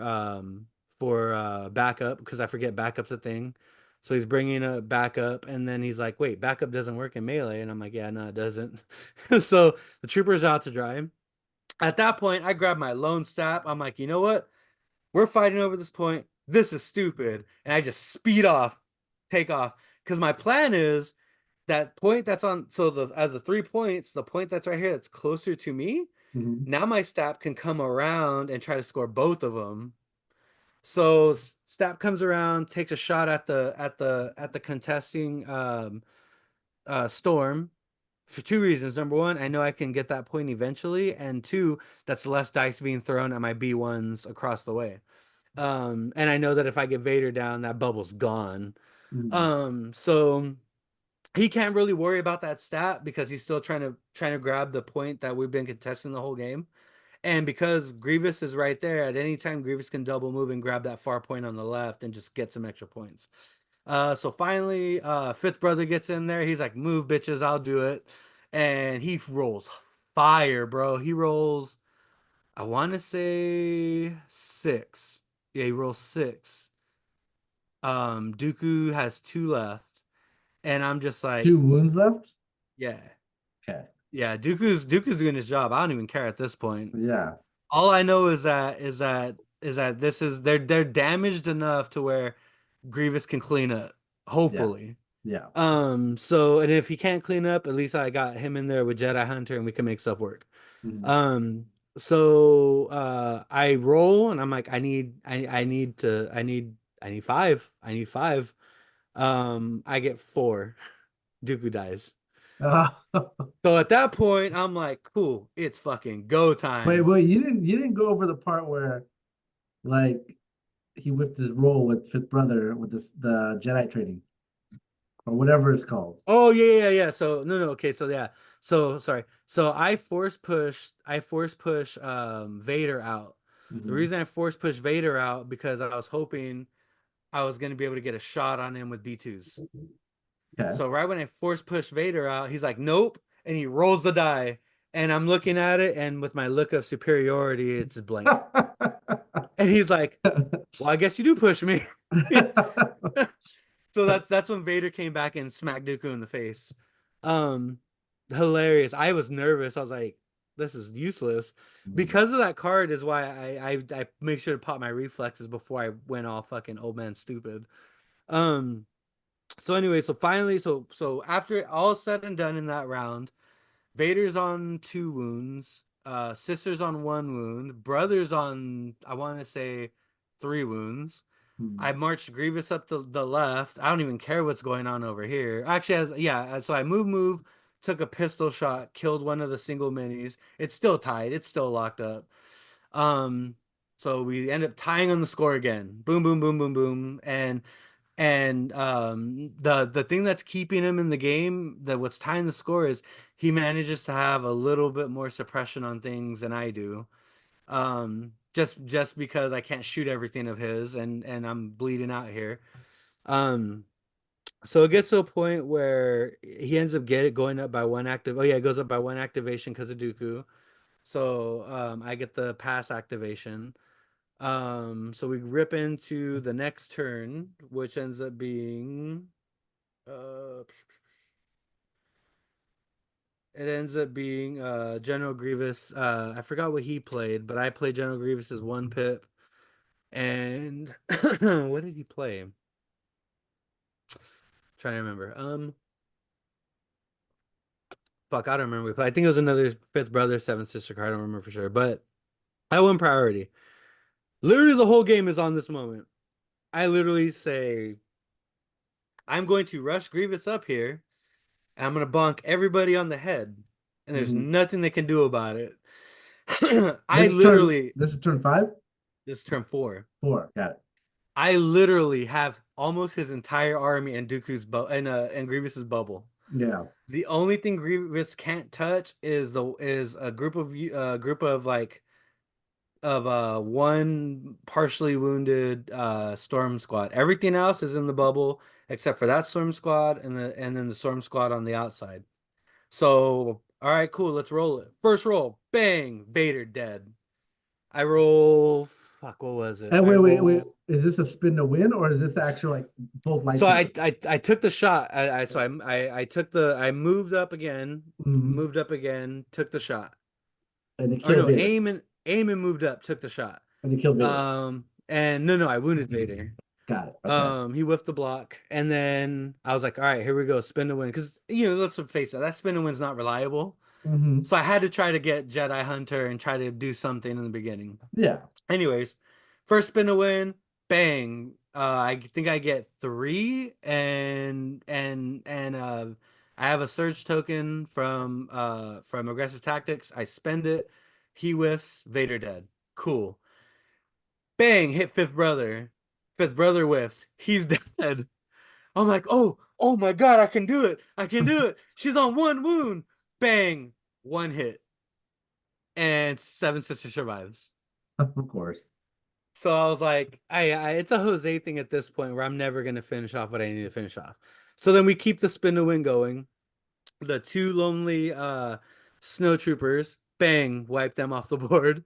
backup because I forget backup's a thing. So he's bringing a backup, and then he's like, "Wait, backup doesn't work in melee," and I'm like, "Yeah, no, it doesn't." So the trooper's out to dry. At that point, I grab my lone staff. I'm like, you know what? We're fighting over this point. This is stupid, and I just speed off, take off, because my plan is that point that's on. So the as the 3 points, the point that's right here that's closer to me. Hmm. Now my Stap can come around and try to score both of them. So Stap comes around, takes a shot at the contesting Storm for two reasons. Number one, I know I can get that point eventually, and two, that's less dice being thrown at my B1s across the way. And I know that if I get Vader down, that bubble's gone. Hmm. So he can't really worry about that stat because he's still trying to grab the point that we've been contesting the whole game. And because Grievous is right there, at any time Grievous can double move and grab that far point on the left and just get some extra points. So finally, fifth brother gets in there. He's like, "Move, bitches, I'll do it." And he rolls fire, bro. He rolls, I want to say six. Yeah, he rolls six. Dooku has two left, and I'm just like, Two wounds left. yeah, Okay. yeah. Dooku's doing his job. I don't even care at this point. Yeah. All I know is that this is they're damaged enough to where Grievous can clean up, Yeah. hopefully. Yeah. So and if he can't clean up, at least I got him in there with Jedi Hunter and we can make stuff work. Hmm. Um, I roll and I'm like, I need five. I need five. I get four. Dooku dies. So at that point, I'm like, cool, it's fucking go Wait, time. wait, you didn't go over the part where like he whipped his roll with fifth brother with the Jedi training or whatever it's called. Oh yeah. So no, okay, so yeah. So sorry. So I force push Vader out. The Hmm. reason I force push Vader out because I was hoping I was gonna be able to get a shot on him with B2s. Okay. So right when I force push Vader out, he's like, nope, and he rolls the die. And I'm looking at it, and with my look of superiority, it's blank. And he's like, well, I guess you do push me. So that's when Vader came back and smacked Dooku in the face. Um, Hilarious. I was nervous. I was like, this is useless. Because of that card is why I make sure to pop my reflexes before I went all fucking old man stupid. Um, so anyway, so finally, so after all said and done in that round, Vader's on two wounds, sister's on one wound, brother's on I want to say three wounds. I Hmm. marched Grievous up to the left. I don't even care what's going on over here. Actually, yeah. So I move, took a pistol shot, killed one of the single minis. It's still tied. It's still locked up. Um, so we end up tying on the score again. Boom, boom, boom, boom, boom. And the thing that's keeping him in the game, that what's tying the score is he manages to have a little bit more suppression on things than I do. Just because I can't shoot everything of his and I'm bleeding out here. Um So it gets to a point where he ends up going up by one active. Oh yeah, it goes up by one activation because of Dooku. So I get the pass activation. So we rip into the next turn, which ends up being uh it ends up being General Grievous. I forgot what he played, but I played General Grievous as one pip. And what did he play? Trying to remember. Fuck, I don't remember. I think it was another fifth brother, seventh sister card. I don't remember for sure, but I won priority. Literally, the whole game is on this moment. I literally say, I'm going to rush Grievous up here, and I'm going to bonk everybody on the head, and there's Mhm. nothing they can do about it. I literally, This is turn 5? this is turn 4. 4. Got it. I literally have almost his entire army and Dooku's and Grievous's bubble. Yeah. The only thing Grievous can't touch is a group of like of one partially wounded storm squad. Everything else is in the bubble except for that storm squad and then the storm squad on the outside. So, all right, cool, let's roll it. First roll, bang, Vader dead. I roll fuck, what was it? And I wait. roll Is this a spin to win, or is this actually like both so lightsabers? I took the shot. I took the I Mhm. moved up again, took the shot. And they Or killed no, Vader. aim and moved up, took the shot. And they killed Vader. And no, I wounded Vader. Got it. Okay. He whiffed the block, and then I was like, all right, here we go, spin to win. Because let's face it, that spin to win's not reliable. Hmm. So I had to try to get Jedi Hunter and try to do something in the beginning. Yeah. Anyways, first spin to win, bang. I think I get 3, and I have a surge token from aggressive tactics. I spend it. He whiffs. Vader dead. Cool. Bang, hit fifth brother. Fifth brother whiffs. He's dead. I'm like, oh my God, I can do it. I can do it. She's on one wound. Bang, one hit. And seven sister survives. Of course. So I was like, it's a Jose thing at this point where I'm never gonna finish off what I need to finish off. So then we keep the spin to win going. The two lonely snow troopers, bang, wipe them off the board.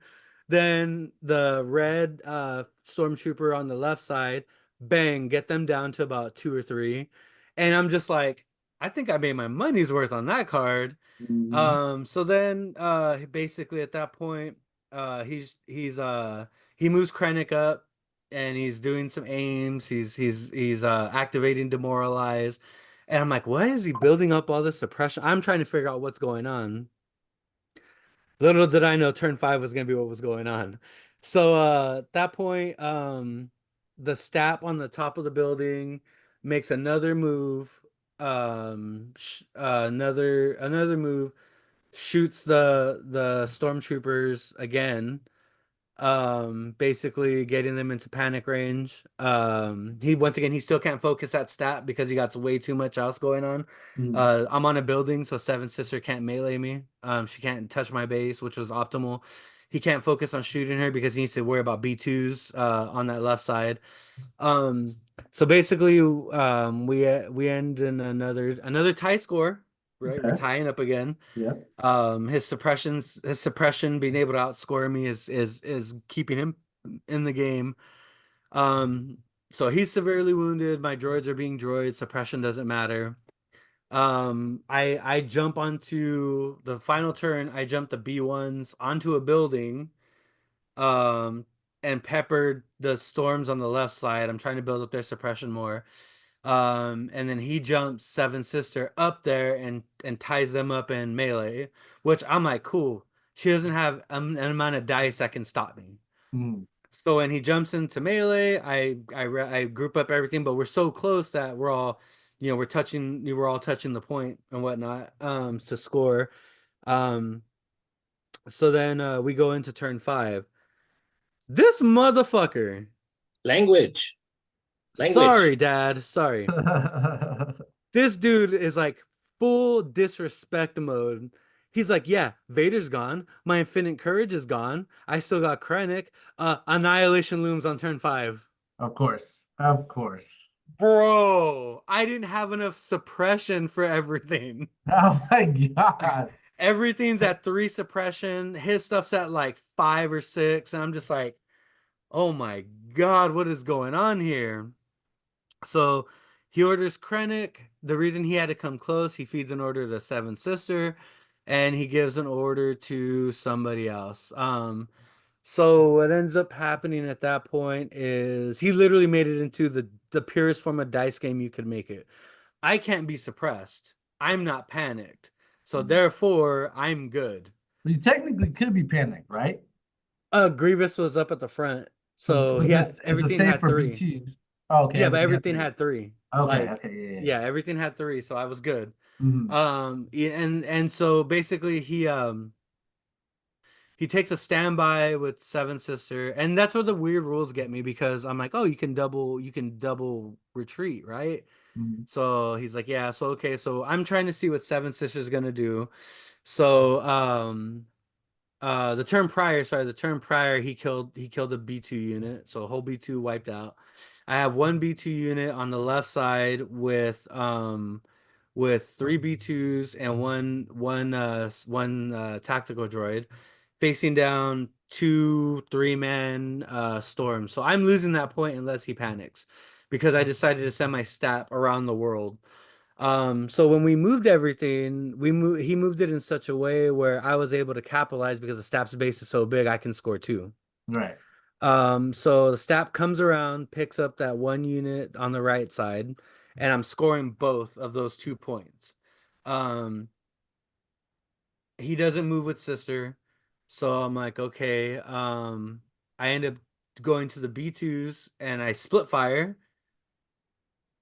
Then the red stormtrooper on the left side, bang, get them down to about 2 or 3. And I'm just like, I think I made my money's worth on that card. Mhm. So then basically at that point, he moves Krennic up and he's doing some aims. He's activating demoralize. And I'm like, why is he building up all this suppression? I'm trying to figure out what's going on. Little did I know turn 5 was gonna be what was going on. So at that point, the stap on the top of the building makes another move. Another move, shoots the stormtroopers again, basically getting them into panic range. He once again he still can't focus that stat because he got way too much else going on. Mhm. I'm on a building, so Seven Sister can't melee me. She can't touch my base, which was optimal. He can't focus on shooting her because he needs to worry about B2s on that left side. um so basically we end in another tie score, right? We're Okay. tying up again. Yeah. His suppression being able to outscore me is keeping him in the game. Um, so he's severely wounded. My droids are being droids. Suppression doesn't matter. I jump onto the final turn. I jump the B1s onto a building. Um, and peppered the storms on the left side. I'm trying to build up their suppression more. And then he jumps Seven Sister up there and ties them up in melee, which I'm like, cool. She doesn't have an amount of dice that can stop me. Mhm. So when he jumps into melee, I group up everything, but we're so close that we're all, we're all touching the point and whatnot, to score. Um, so then we go into turn 5. This motherfucker. Language. Sorry, Language. Dad. Sorry. This dude is like full disrespect mode. He's like, yeah, Vader's gone. My infinite courage is gone. I still got Krennic. Annihilation looms on turn 5. Of course. Of course. Bro, I didn't have enough suppression for everything. Oh my God. Everything's at 3 suppression. His stuff's at like 5 or 6. And I'm just like, oh my God, what is going on here? So he orders Krennic. The reason he had to come close, he feeds an order to Seven Sister, and he gives an order to somebody else. So what ends up happening at that point is he literally made it into the purest form of dice game you could make it. I can't be suppressed. I'm not panicked. So therefore, I'm good. You technically could be panicked, right? Grievous was up at the front. So So was he had this is the everything same had for 3. B2s? Oh, okay, Yeah, but everything had everything three. had 3. Okay, Like, okay, yeah, yeah. yeah, everything had 3, so I was good. Mhm. And so basically he takes a standby with Seven Sister, and that's where the weird rules get me because I'm like, oh, you can double retreat, right? Mhm. So he's like, yeah, so okay, so I'm trying to see what Seven Sister's gonna do. So the turn prior he killed a B2 unit, so a whole B2 wiped out. I have one B2 unit on the left side with 3 B2s and one tactical droid facing down 2 3-man storms. So I'm losing that point unless he panics because I decided to send my stat around the world. So when we moved everything, he moved it in such a way where I was able to capitalize because the Stap's base is so big, I can score 2. Right. So the Stap comes around, picks up that one unit on the right side, and I'm scoring both of those 2 points. Um, he doesn't move with sister, so I'm like, okay. I end up going to the B2s and I split fire.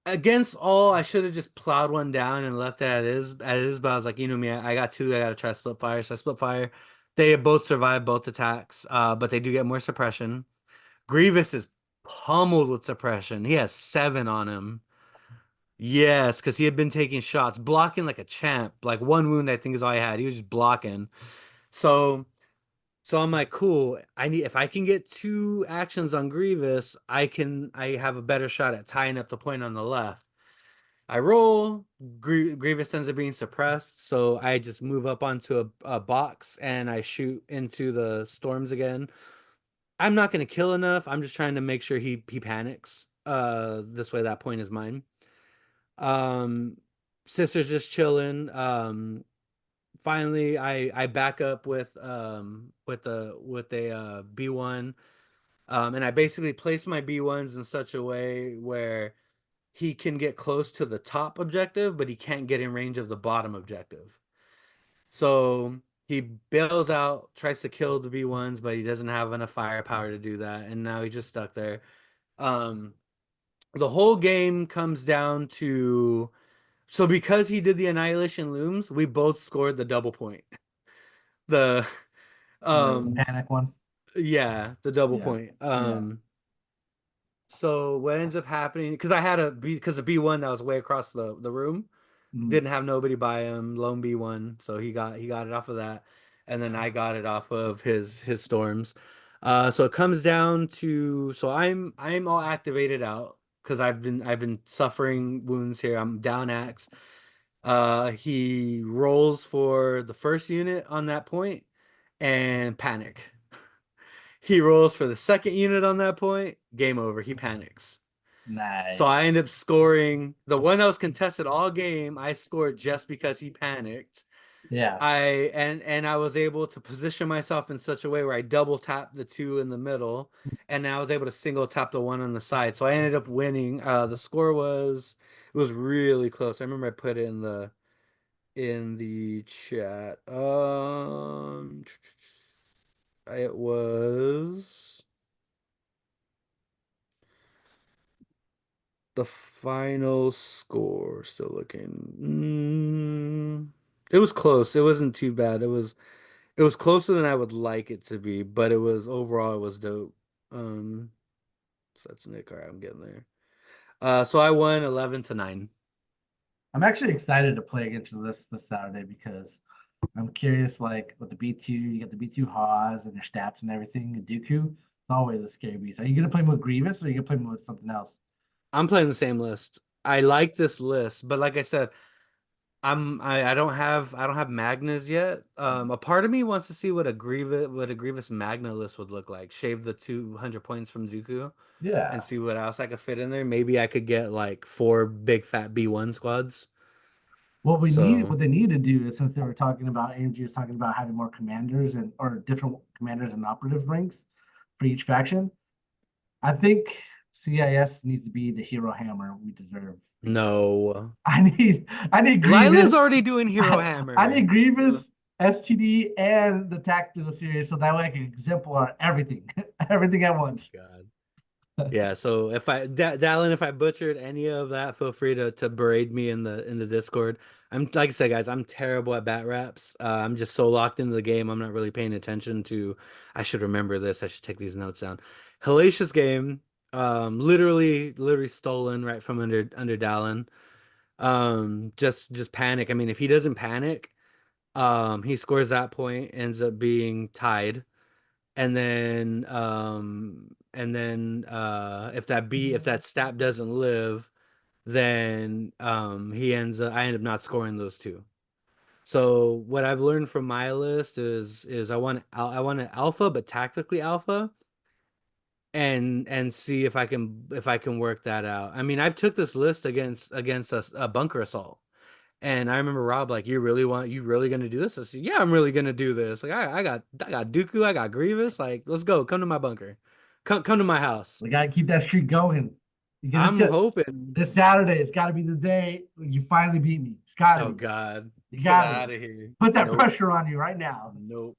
Against all, I should have just plowed one down and left it at it is, but I was like, you know me, I got 2, I gotta try split fire. So I split fire. They both survive both attacks, but they do get more suppression. Grievous is pummeled with suppression. He has 7 on him. Yes, because he had been taking shots, blocking like a champ. Like 1 wound, I think, is all I had. He was just blocking. So so I'm like, cool. If I can get 2 actions on Grievous, I have a better shot at tying up the point on the left. I roll. Grievous ends up being suppressed, so I just move up onto a box and I shoot into the storms again. I'm not gonna kill enough. I'm just trying to make sure he panics. This way that point is mine. Um, Sister's just chilling. Finally, I back up with a B1. And I basically place my B1s in such a way where he can get close to the top objective, but he can't get in range of the bottom objective. So he bails out, tries to kill the B1s, but he doesn't have enough firepower to do that, and now he's just stuck there. Um, the whole game comes down to so because he did the Annihilation Looms, we both scored the double point. The The um panic one. yeah, the double Yeah. point. Yeah. So what ends up happening because I had a B because the B1 that was way across the room Mhm. didn't have nobody by him, lone B1, so he got it off of that, and then I got it off of his storms. So it comes down to so I'm all activated out because I've been suffering wounds here. I'm down axe. He rolls for the first unit on that point and panic. He rolls for the second unit on that point, game over. He panics. So Nice. I end up scoring the one that was contested all game. I scored just because he panicked. Yeah. And I was able to position myself in such a way where I double tapped the 2 in the middle, and I was able to single tap the 1 on the side. So I ended up winning. The score was it was really close. I remember I put it in the chat. It was the final score. Still looking. It was close. It wasn't too bad. It was closer than I would like it to be, but it was overall it was dope. Um, so that's Nick. All right, I'm getting there. So I won 11-9. I'm actually excited to play against you this Saturday because I'm curious, like with the B2, you get the B2 Haws and your stats and everything. Dooku, it's always a scary beast. Are you gonna play him with Grievous or are you gonna play him with something else? I'm playing the same list. I like this list, but like I said, I don't have Magnas yet. A part of me wants to see what a Grievous Magna list would look like. Shave the 200 points from Dooku and Yeah. see what else I could fit in there. Maybe I could get like 4 big fat B1 squads. What So they need to do is, since they were talking about, Angie was talking about having more commanders and or different commanders and operative ranks for each faction. I think CIS needs to be the hero hammer we deserve. no. I need Lila's Grievous. already doing Hero I need Hammer. Grievous, STD, and the tactical series, so that way I can exemplar everything, everything at once. God. Yeah, so if Dallin, if I butchered any of that, feel free to berate me in the Discord. I'm like I said, guys, I'm terrible at bat raps. I'm just so locked into the game. I'm not really paying attention to. I should remember this. I should take these notes down. Hellacious game. Literally stolen right from under Dallin. Just panic. I mean, if he doesn't panic, he scores that point, ends up being tied. And then if that stat doesn't live, then I end up not scoring those two. So what I've learned from my list is I want an alpha, but tactically alpha, and see if I can work that out. I mean, I've took this list against a bunker assault. And I remember Rob like, you really gonna do this? I said, yeah, I'm really gonna do this. Like I got Dooku, I got Grievous. Like, let's go. Come to my bunker. Come to my house. We gotta keep that streak going. I'm hoping. This Saturday, it's got to be the day you finally beat me. It's got to Oh be. God. You Get got out to of here. put that Nope. pressure on you right now. Nope.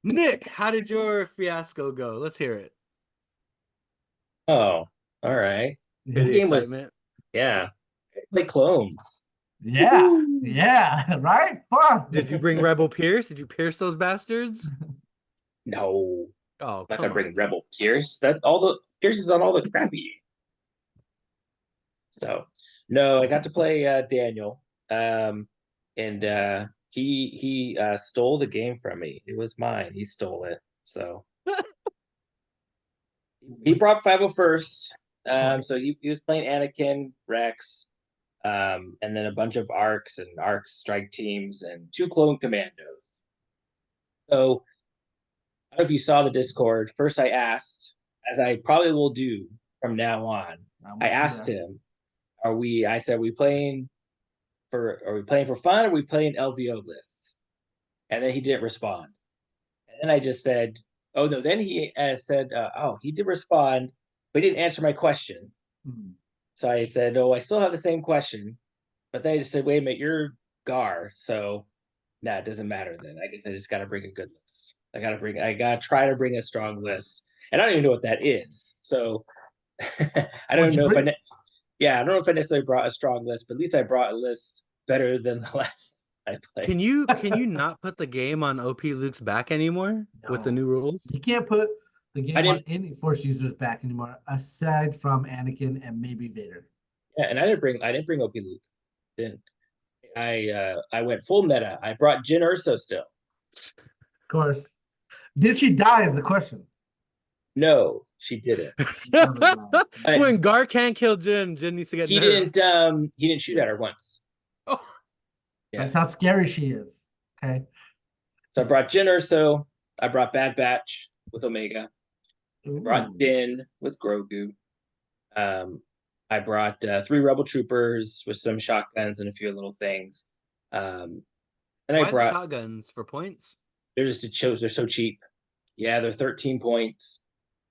Nick, how did your fiasco go? Let's hear it. Oh, all right. Hear The the game was, excitement. yeah, like clones. Yeah, yeah, right? Fun. Did you bring Rebel Pierce? Did you pierce those bastards? No, Oh, I'm not come gonna bring on, man. Rebel Pierce. That all the Pierce is on all the crappy. So no, I got to play Daniel. And he stole the game from me. It was mine. He stole it. So he brought 501st. So he was playing Anakin, Rex, and then a bunch of arcs and arc strike teams and 2 clone commandos. So I don't know if you saw the Discord. First, I asked, as I probably will do from now on. I asked him, "Are we?" I said, Are we playing for fun? Or are we playing LVO lists?" And then he didn't respond. And then I just said, "Oh no." Then he said, "Oh, he did respond, but he didn't answer my question." So I said, "Oh, I still have the same question." But then I just said, "Wait a minute, you're Gar, so nah, it doesn't matter then. I guess I just got to bring a good list. I gotta try to bring a strong list, and I don't even know what that is. So I don't know if I don't know if I necessarily brought a strong list, but at least I brought a list better than the last I played. Can you not put the game on OP Luke's back anymore with the No, new rules? you can't put the I game on didn't, any Force users back anymore, aside from Anakin and maybe Vader. yeah, and I didn't bring OP Luke. Didn't I went full meta. I brought Jin Urso still. Of course. Did she die is the question. No, she didn't. When Gar can't kill Jin, Jin needs to get nerfed. He didn't shoot at her once. Oh. Yeah. That's how scary she is. Okay. So I brought Jin Urso. I brought Bad Batch with Omega. I brought Din with Grogu. I brought 3 Rebel Troopers with some shotguns and a few little things. And I brought shotguns for points. They're so cheap. Yeah, they're 13 points.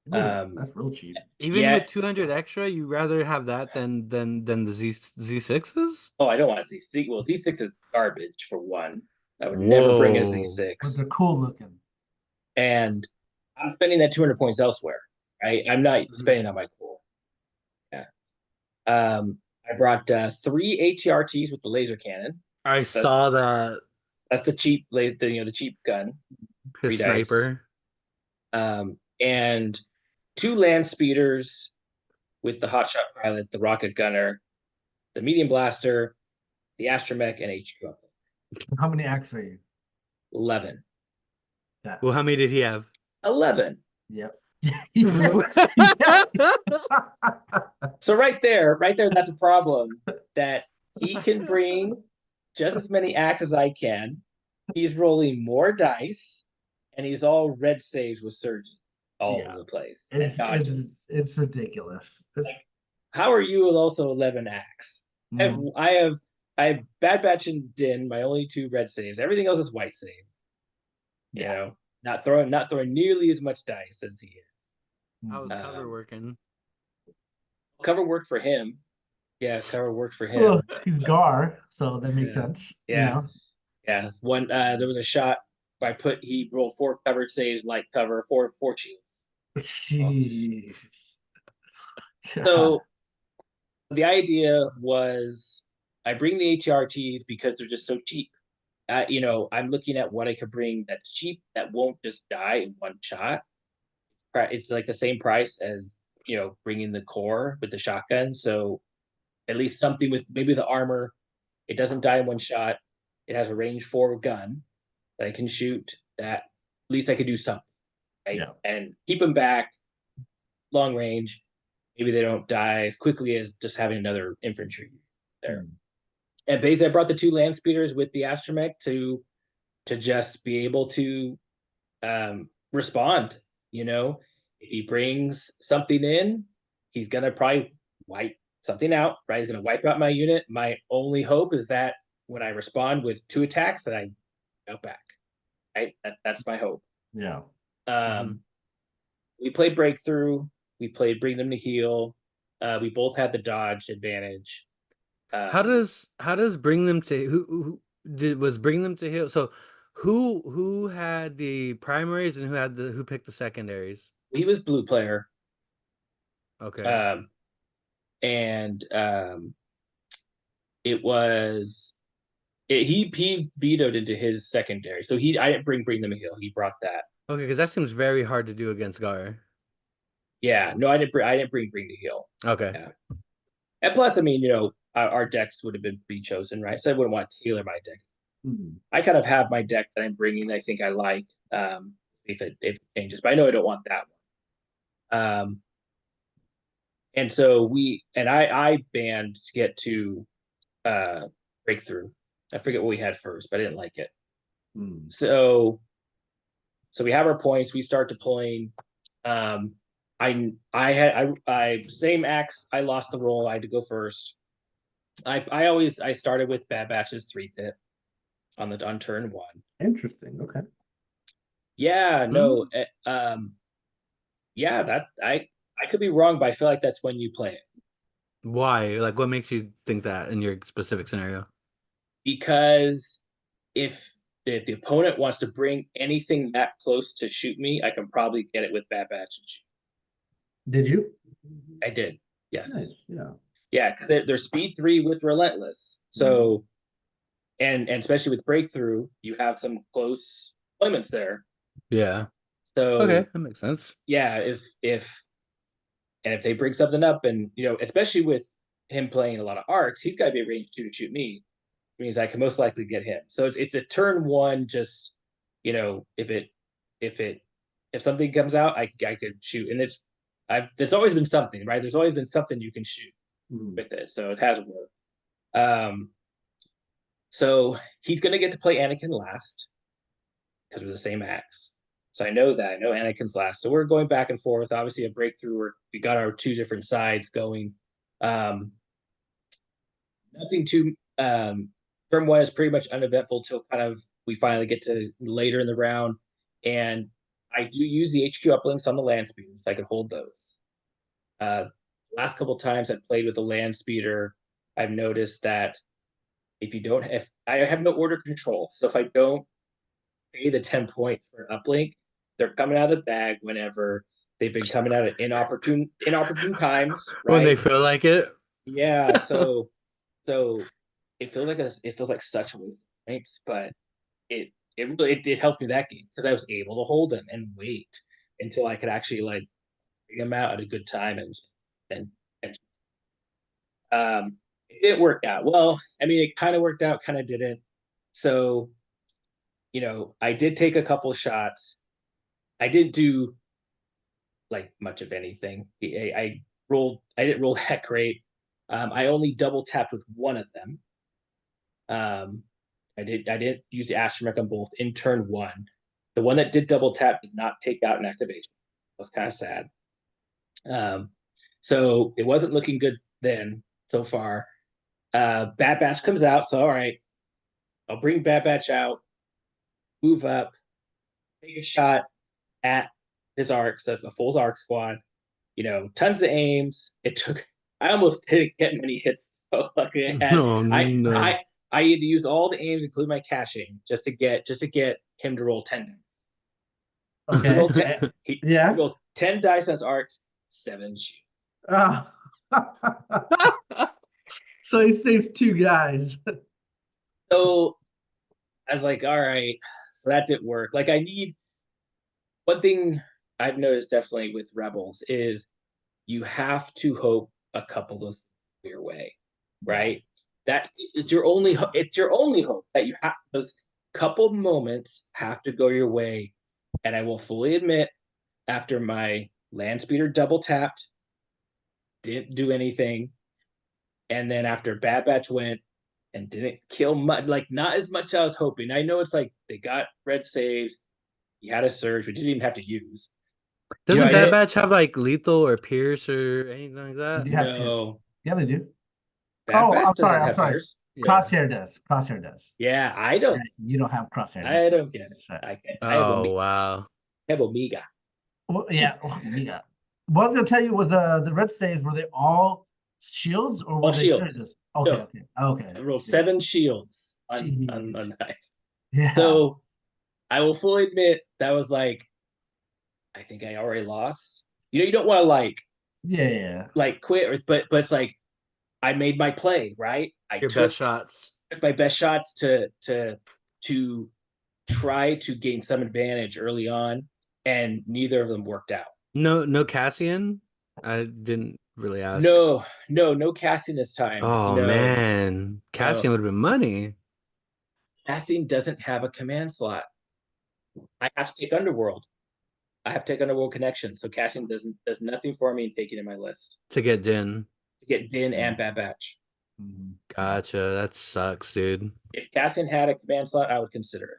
That's real cheap. Even with 200 extra, you rather have that than the Z6s? Oh, I don't want Z6. Well, Z6 is garbage for one. I would never bring a Z6. But they're cool looking. And I'm spending that 200 points elsewhere. Right? I'm not spending on my cool. Yeah. I brought 3 ATRTs with the laser cannon. I saw that. That's the cheap, the cheap gun. His sniper. And 2 land speeders with the hotshot pilot, the rocket gunner, the medium blaster, the astromech, and HQ. How many acts are you? 11. Yeah. Well, how many did he have? 11. Yep. So right there, that's a problem that he can bring just as many axes as I can. He's rolling more dice, and he's all red saves with surgeon all over Yeah, the place and it's it's dodges. it's ridiculous. How are you with also 11 axe? I have Mm, I have I have Bad Batch and Din, my only two red saves. Everything else is white saves. You yeah. know, not throwing nearly as much dice as he is. How is Mm. cover working? Cover worked for him. Yeah, cover worked for Well, him. he's Gar, so that makes Yeah. sense. Yeah. Yeah. One there was a shot he rolled 4 covered saves, light cover, four shields. Oh. Jeez. God. So the idea was I bring the ATRTs because they're just so cheap. I'm looking at what I could bring that's cheap that won't just die in one shot. It's like the same price as bringing the core with the shotgun. So at least something with maybe the armor. It doesn't die in one shot. It has a range 4 gun that I can shoot. That at least I could do something, right? Yeah. And keep them back long range. Maybe they don't die as quickly as just having another infantry there. Mm. And basically, I brought the 2 land speeders with the astromech to just be able to respond. If he brings something in, he's gonna probably wipe something out. Right, he's gonna wipe out my unit. My only hope is that when I respond with 2 attacks, that I out back. Right, that's my hope. Yeah. Mm-hmm. Um, we played breakthrough. We played bring them to heal. We both had the dodge advantage. How does bring them to was bring them to heal? So who had the primaries and who picked the secondaries? He was blue player. Okay. Um, and it was he vetoed into his secondary. So I didn't bring them a heal. He brought that. Okay, because that seems very hard to do against Gar. Yeah, no, I didn't bring the heal. Okay. Yeah, and plus, I mean, our decks would have been pre-chosen, right? So I wouldn't want to tailor my deck. Mm. I kind of have my deck that I'm bringing. I think I like. If it changes, but I know I don't want that one. And so I banned to get to breakthrough. I forget what we had first, but I didn't like it. Mm. So we have our points. We start deploying. I same axe. I lost the roll. I had to go first. I started with Bad Batch's 3-pit on turn 1. Interesting. Okay. Yeah, no, Hmm? yeah, that I could be wrong, but I feel like that's when you play it Why? Like, what makes you think that in your specific scenario? because if the opponent wants to bring anything that close to shoot me, I can probably get it with Bad Batch and shoot. Did you? I did, yes, Nice. Yeah. yeah. They're speed 3 with relentless, Mm. so and especially with breakthrough, you have some close deployments there. Yeah. Okay, So that makes sense. yeah, if they bring something up, and especially with him playing a lot of arcs, he's got to be range 2 to shoot me. Means I can most likely get him. So it's a turn 1. Just if something comes out, I could shoot, and there's always been something, right? There's always been something you can shoot Mm. with it, so it has worked. So he's gonna get to play Anakin last because we're the same axe. So I know Anakin's last. So we're going back and forth. Obviously, a breakthrough where we got our 2 different sides going. Nothing too. Turn 1 is pretty much uneventful till kind of we finally get to later in the round, and I do use the HQ uplinks on the land speeders. So I could hold those. Last couple times I've played with a land speeder, I've noticed that if I have no order control, so if I don't pay the 10 point for an uplink, they're coming out of the bag whenever they've been coming out at inopportune times, When they right? feel like it. Yeah, so it feels like such a waste of points, but it helped me that game because I was able to hold him and wait until I could actually like bring him out at a good time and, and it didn't work out. Well, I mean, it kind of worked out, kind of didn't. So, I did take a couple shots. I didn't do like much of anything. I I didn't roll that great. I only double tapped with one of them. I didn't use the astromech on both in turn one. The one that did double tap did not take out an activation. That was kind of sad. So it wasn't looking good then so far. Bad Batch comes out, so all right, I'll bring Bad Batch out, move up, take a shot at his arcs, a full arc squad. Tons of aims. I almost didn't get many hits. So luckily I had, Oh no. I had to use all the aims, including my caching, just to get him to roll 10 dice. He rolled 10, he rolled 10 dice on his arcs, 7 shield. Oh. So he saves 2 guys. So I was like, all right, so that didn't work. Like, I need one thing I've noticed definitely with Rebels is you have to hope a couple of those go your way, right? That it's your only hope that you have those couple moments have to go your way. And I will fully admit, after my land speeder double tapped, didn't do anything, and then after Bad Batch went and didn't kill much, like not as much as I was hoping. I know it's like they got red saves, he had a surge, we didn't even have to use. Doesn't Bad Batch have like lethal or pierce or anything like that? No. Yeah, they do. Bad Batch I'm sorry. Pierce. Crosshair does. Crosshair does. Yeah, I don't. Yeah, you don't have Crosshair. I don't get it. I have wow. I have Omega. Well, yeah, Omega. What I was gonna tell you was the red saves, were they all shields or were all they shields? Surges? Okay. I rolled 7 shields on dice. Yeah. So I will fully admit that was like, I think I already lost. You don't want to like quit, but it's like I made my play, right? I took best shots. My best shots to try to gain some advantage early on, and neither of them worked out. No Cassian? I didn't really ask. No Cassian this time. Oh man. Cassian would have been money. Cassian doesn't have a command slot. I have to take Underworld. I have to take Underworld Connection. So Cassian does nothing for me in taking in my list. To get Din. To get Din and Bad Batch. Gotcha. That sucks, dude. If Cassian had a command slot, I would consider it.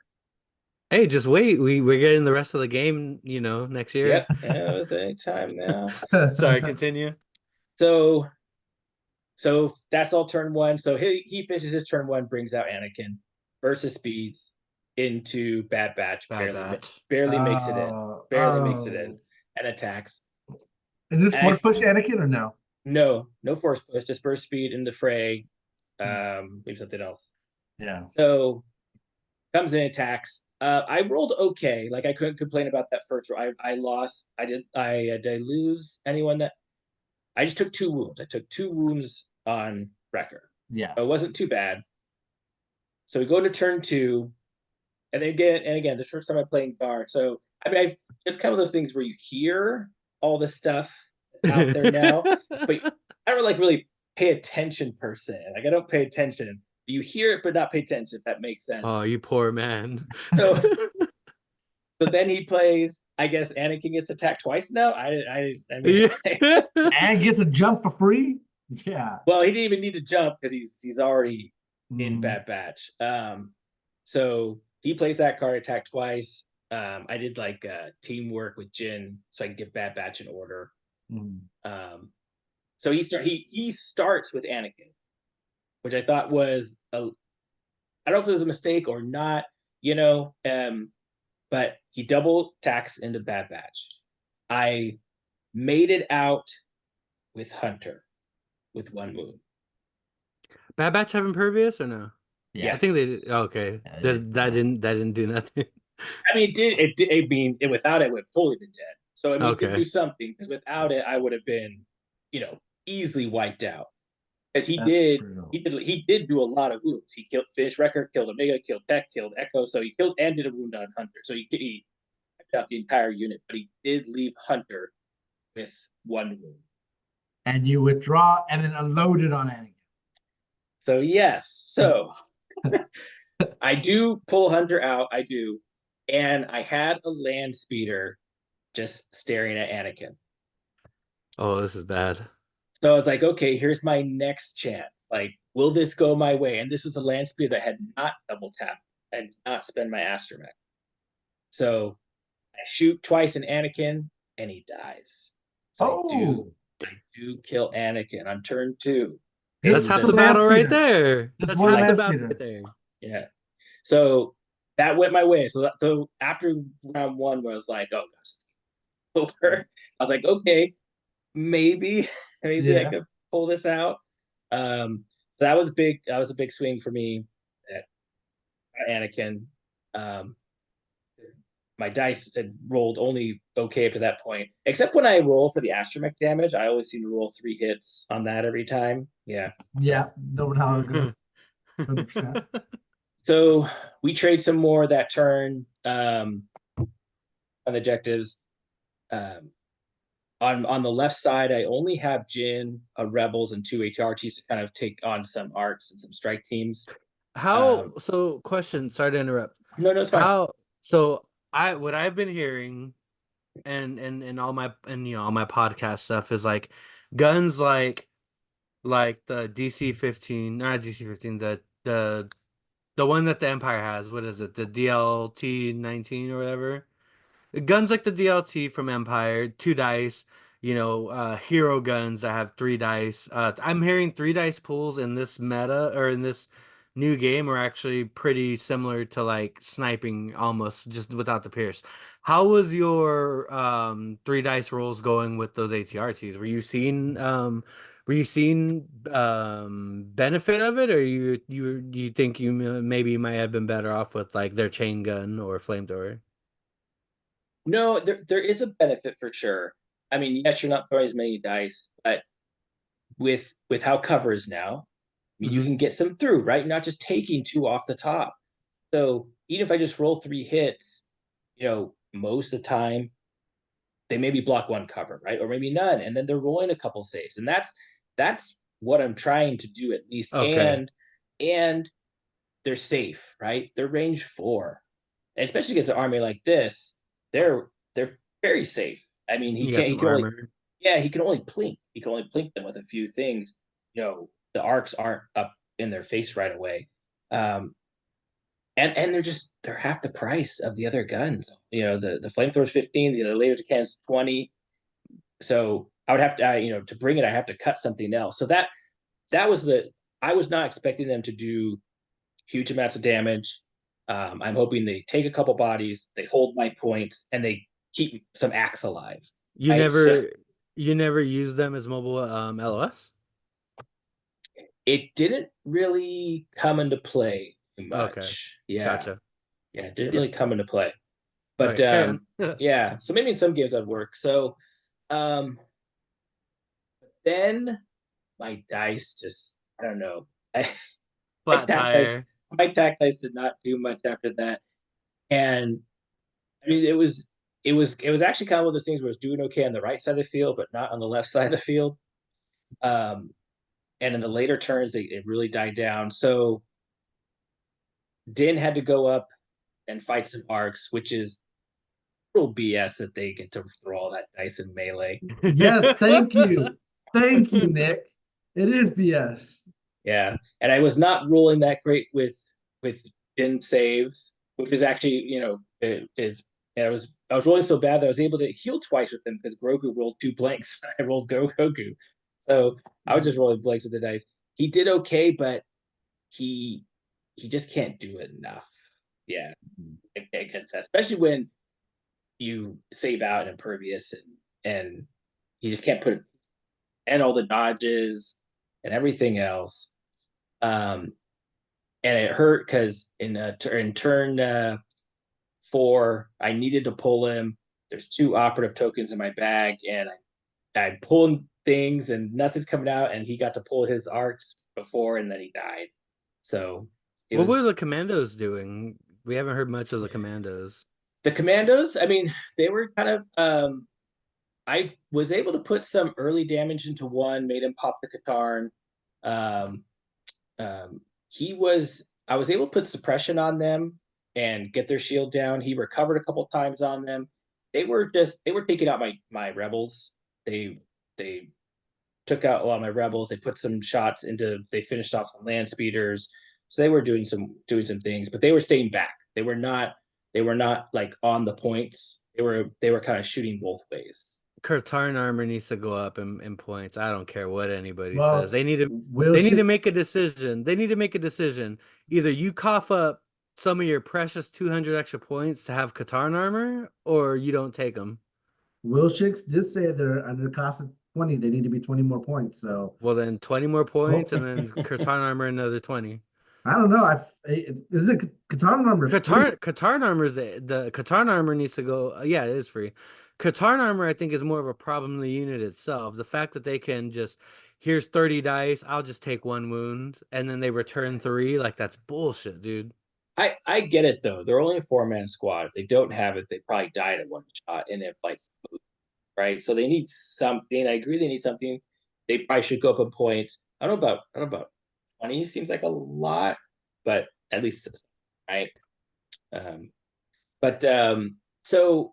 Hey, just wait. We're getting the rest of the game, next year. Yep. It's any time now. Sorry, continue. So that's all turn one. So he finishes his turn one, brings out Anakin versus speeds into Bad Batch. Barely makes it in. Barely makes it in and attacks. Is this force push Anakin or no? No force push, just burst speed in the fray. Maybe something else. Yeah. So comes in, attacks. I rolled okay. Like, I couldn't complain about that first roll. I lost. Did I lose anyone that I just took 2 wounds. I took 2 wounds on Wrecker. Yeah. It wasn't too bad. So we go to turn 2. And again, the first time I'm playing Guard. So I mean, it's kind of those things where you hear all this stuff out there now, but I don't really pay attention per se. Like, I don't pay attention. You hear it, but not pay attention, if that makes sense. Oh, you poor man. So then he plays, I guess Anakin gets attacked twice now. I mean, and gets a jump for free. Yeah. Well, he didn't even need to jump because he's already in Bad Batch. So he plays that card, attack twice. I did like teamwork with Jin so I can get Bad Batch in order. So he starts with Anakin, which I thought was I don't know if it was a mistake or not, but he double attacks into Bad Batch. I made it out with Hunter with 1 wound. Bad Batch have Impervious or no? Yeah, I think they did. Okay. That didn't do nothing. I mean, I mean, without it, would fully been dead. So I mean, it did do something, because without it, I would have been, easily wiped out. Because he did do a lot of wounds. He killed Fish Wrecker, killed Omega, killed Tech, killed Echo. So he killed and did a wound on Hunter. So he wiped out the entire unit, but he did leave Hunter with 1 wound. And you withdraw and then unload it on Anakin. So yes, I do pull Hunter out. I do, and I had a land speeder just staring at Anakin. Oh, this is bad. So I was like, okay, here's my next chance. Like, will this go my way? And this was the land speeder that had not double tapped and not spend my astromech. So I shoot twice in Anakin, and he dies. So Oh, I do kill Anakin on turn 2. just That's This is half the the mass battle right speeder. there. Just That's one half the mass battle speeder. right there. yeah. So that went my way. So after round 1, where I was like, oh gosh, it's over. I was like, okay, maybe I Yeah. could pull this out. So that was big. That was a big swing for me at Anakin. Um, my dice had rolled only okay up to that point, except when I roll for the astromech damage. I always seem to roll 3 hits on that every time. Yeah. Yeah. Know how it goes. 100%. So we trade some more that turn on the objectives. Um, on the left side, I only have Jin, Rebels, and 2 HRTs to kind of take on some arcs and some strike teams. So question, sorry to interrupt. No, it's fine. So what I've been hearing and all my all my podcast stuff is like guns like the DC-15, not DC-15, the one that the Empire has. What is it? The DLT-19 or whatever. Guns like the DLT from Empire, 2 dice, hero guns that have 3 dice. I'm hearing 3 dice pulls in this meta or in this new game are actually pretty similar to like sniping almost just without the pierce. How was your 3 dice rolls going with those ATRTs? Were you seeing benefit of it, or you think maybe might have been better off with like their chain gun or flamethrower? No, there is a benefit for sure. I mean, yes, you're not throwing as many dice, but with how cover is now, I mean, you can get some through, right? Not just taking 2 off the top. So even if I just roll 3 hits, most of the time they maybe block 1 cover, right? Or maybe none, and then they're rolling a couple saves, and that's what I'm trying to do at least. Okay. And they're safe, right? They're range 4, especially against an army like this. They're very safe. I mean, You got he some can only armor. yeah, he can only plink. He can only plink them with a few things. The arcs aren't up in their face right away. And they're half the price of the other guns. The flamethrower's 15, the other laser cannon's 20. So I would have to, to bring it, I have to cut something else. So that was I was not expecting them to do huge amounts of damage. I'm hoping they take a couple bodies, they hold my points, and they keep some axe alive. You Right. So never you never use them as mobile LOS? it didn't really come into play too Okay. much. Yeah. Gotcha. Yeah, it didn't Yeah. really come into play. But Okay, carry on. yeah, so maybe in some games that'd work. So um then my dice just, I don't know. My Flat tact dice tire. my tact dice did not do much after that. And I mean it was actually kind of one of those things where it's doing okay on the right side of the field, but not on the left side of the field. Um and in the later turns it really died down. So Din had to go up and fight some arcs, which is total BS that they get to throw all that dice in melee. Yes, thank you. Thank you, Nick. It is BS. Yeah, and I was not rolling that great with Din saves, which is actually it is. And I was rolling so bad that I was able to heal twice with them because Grogu rolled 2 blanks when I rolled Goku. So I was just rolling blanks with the dice. He did okay, but he he just can't do it enough. Yeah, against that, especially when you save out an impervious and you just can't put it, and all the dodges and everything else. Um, and it hurt because in turn 4, I needed to pull him. There's 2 operative tokens in my bag, and I pulled things, and nothing's coming out. And he got to pull his arcs before, and then he died. So it What were was the commandos doing? We haven't heard much of the commandos. the commandos. I mean, they were kind of. I was able to put some early damage into one, made him pop the Katarn. Um, he was I was able to put suppression on them and get their shield down. He recovered a couple times on them. They were taking out my rebels. They took out a lot of my rebels. They put some shots into. They finished off some land speeders. So they were doing some things, but they were staying back. They were not like on the points. They were kind of shooting both ways. Kurtarn armor needs to go up in points. I don't care what anybody says. Well, will They need to shit. make a decision. They need to make a decision. Either you cough up some of your precious 200 extra points to have Katarn armor, or you don't take them. Will Shicks did say they're under the cost of 20. They need to be 20 more points. So, Well, then 20 more oh, points, and then Katarn armor another 20. I don't know. Is it Katana number free? Katarn armor is the Katarn armor needs to go. Yeah, it is free. Katarn armor, I think, is more of a problem in the unit itself. The fact that they can just, here's 30 dice, I'll just take 1 wound, and then they return 3, like that's bullshit, dude. I get it though. They're only a 4-man squad. If they don't have it, they probably died at one shot and if like right. So they need something. I agree they need something. They probably should go up in points. I don't know about 20 seems like a lot, but at least right. Um, but so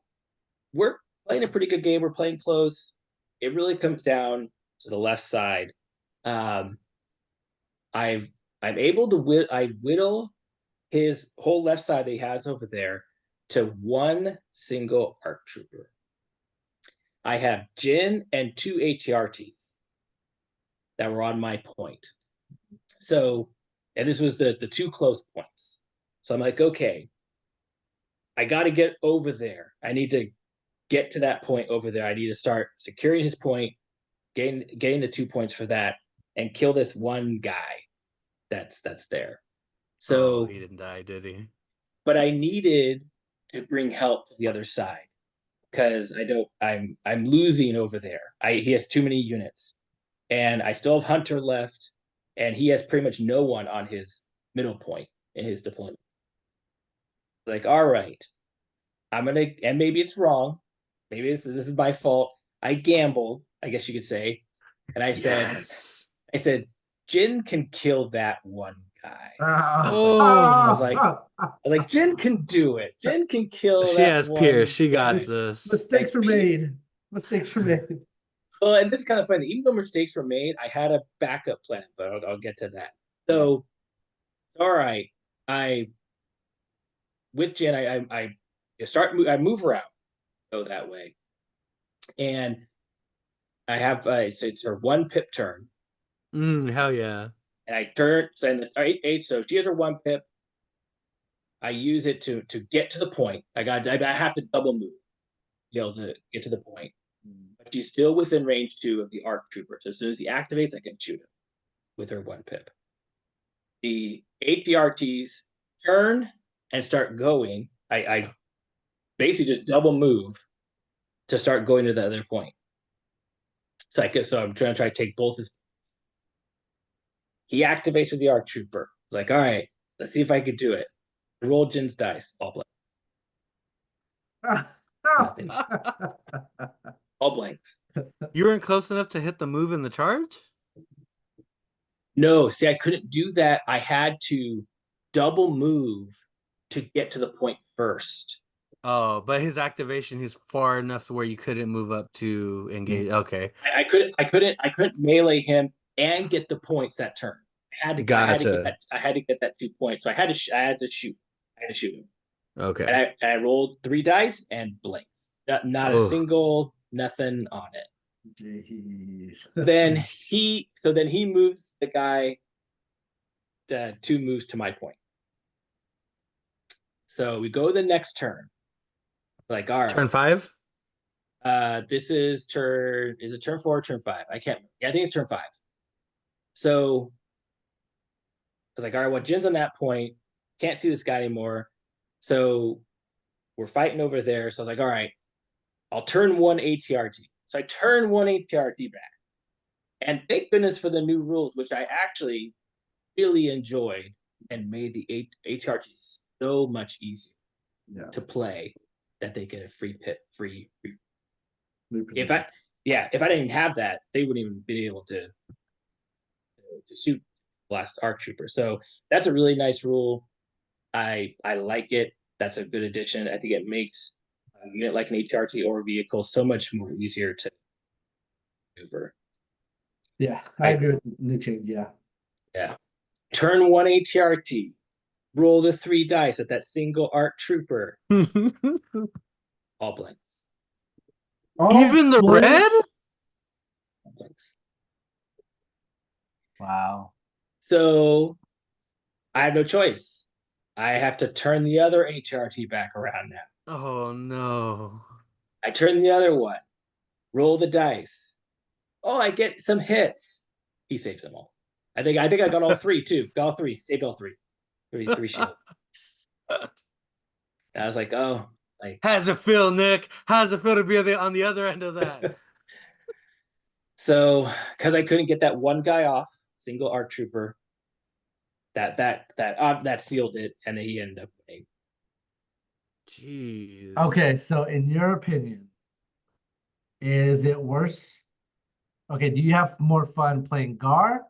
we're playing a pretty good game. We're playing close. It really comes down to the left side. Um, I'm able to whittle his whole left side that he has over there to one single ARC trooper. I have Jin and 2 ATRTs that were on my point. So, and this was the 2 close points. So I'm like, okay, I got to get over there. I need to get to that point over there. I need to start securing his point, getting the 2 points for that, and kill this one guy that's there. So he didn't die, did he? But I needed to bring help to the other side because I'm losing over there. He has too many units, and I still have Hunter left, and he has pretty much no one on his middle point in his deployment. Like, all right, I'm gonna, and maybe it's wrong, maybe this is my fault. I gambled, I guess you could say, and I said, Jin can kill that one guy. I was like, Jin can do it. Jin can kill She that has one. Pierce. She got this. Mistakes were made. Mistakes were made. Well, and this is kind of funny. Even though mistakes were made, I had a backup plan, but I'll get to that. So, all right, with Jin, I move around, go that way, and I have it's her 1 pip turn. Hell yeah! And I turn, so in the 8, so she has her 1 pip. I use it to get to the point. I have to double move, to get to the point. But she's still within range 2 of the ARC trooper. So as soon as he activates, I can shoot him with her 1 pip. The ATRTs turn and start going. I basically just double move to start going to the other point. So I'm trying to take both his. He activates with the ARC trooper. It's like, all right, let's see if I could do it. Roll Jin's dice. All blanks. Nothing. All blanks. You weren't close enough to hit the move in the charge? No, see, I couldn't do that. I had to double move to get to the point first. Oh, but his activation is far enough to where you couldn't move up to engage. Okay. I couldn't melee him and get the points that turn. I had to get that 2 points. So I had to shoot. I had to shoot him. Okay. And I rolled 3 dice and blinks. Not a single nothing on it. Jeez. Then he moves the guy 2 moves to my point. So we go the next turn. Like, all right. Turn 5? This is turn. Is it turn 4 or turn 5? I can't. Yeah, I think it's turn 5. So I was like, all right, well, Jin's on that point. Can't see this guy anymore. So we're fighting over there. So I was like, all right, I'll turn 1 ATRT. So I turn 1 ATRT back. And thank goodness for the new rules, which I actually really enjoyed and made the ATRT so much easier to play, that they get a free pit, free. If I didn't even have that, they wouldn't even be able to shoot blast ARC trooper. So that's a really nice rule. I like it. That's a good addition. I think it makes a unit like an HRT or vehicle so much more easier to maneuver. Yeah, I Right. agree with the change. Yeah. Yeah. Turn 1 ATRT. Roll the 3 dice at that single ARC trooper. All blanks. Even the red? All blanks. Wow. So I have no choice. I have to turn the other HRT back around now. Oh no. I turn the other one. Roll the dice. Oh, I get some hits. He saves them all. I think I got all 3 too. Got all 3. Saved all 3. Three shield. I was like, oh, like How's it feel, Nick? How's it feel to be on the other end of that? so because I couldn't get that one guy off, single ARC trooper. That sealed it, and then he ended up winning. Jeez. Okay, so in your opinion, is it worse? Okay, do you have more fun playing Gar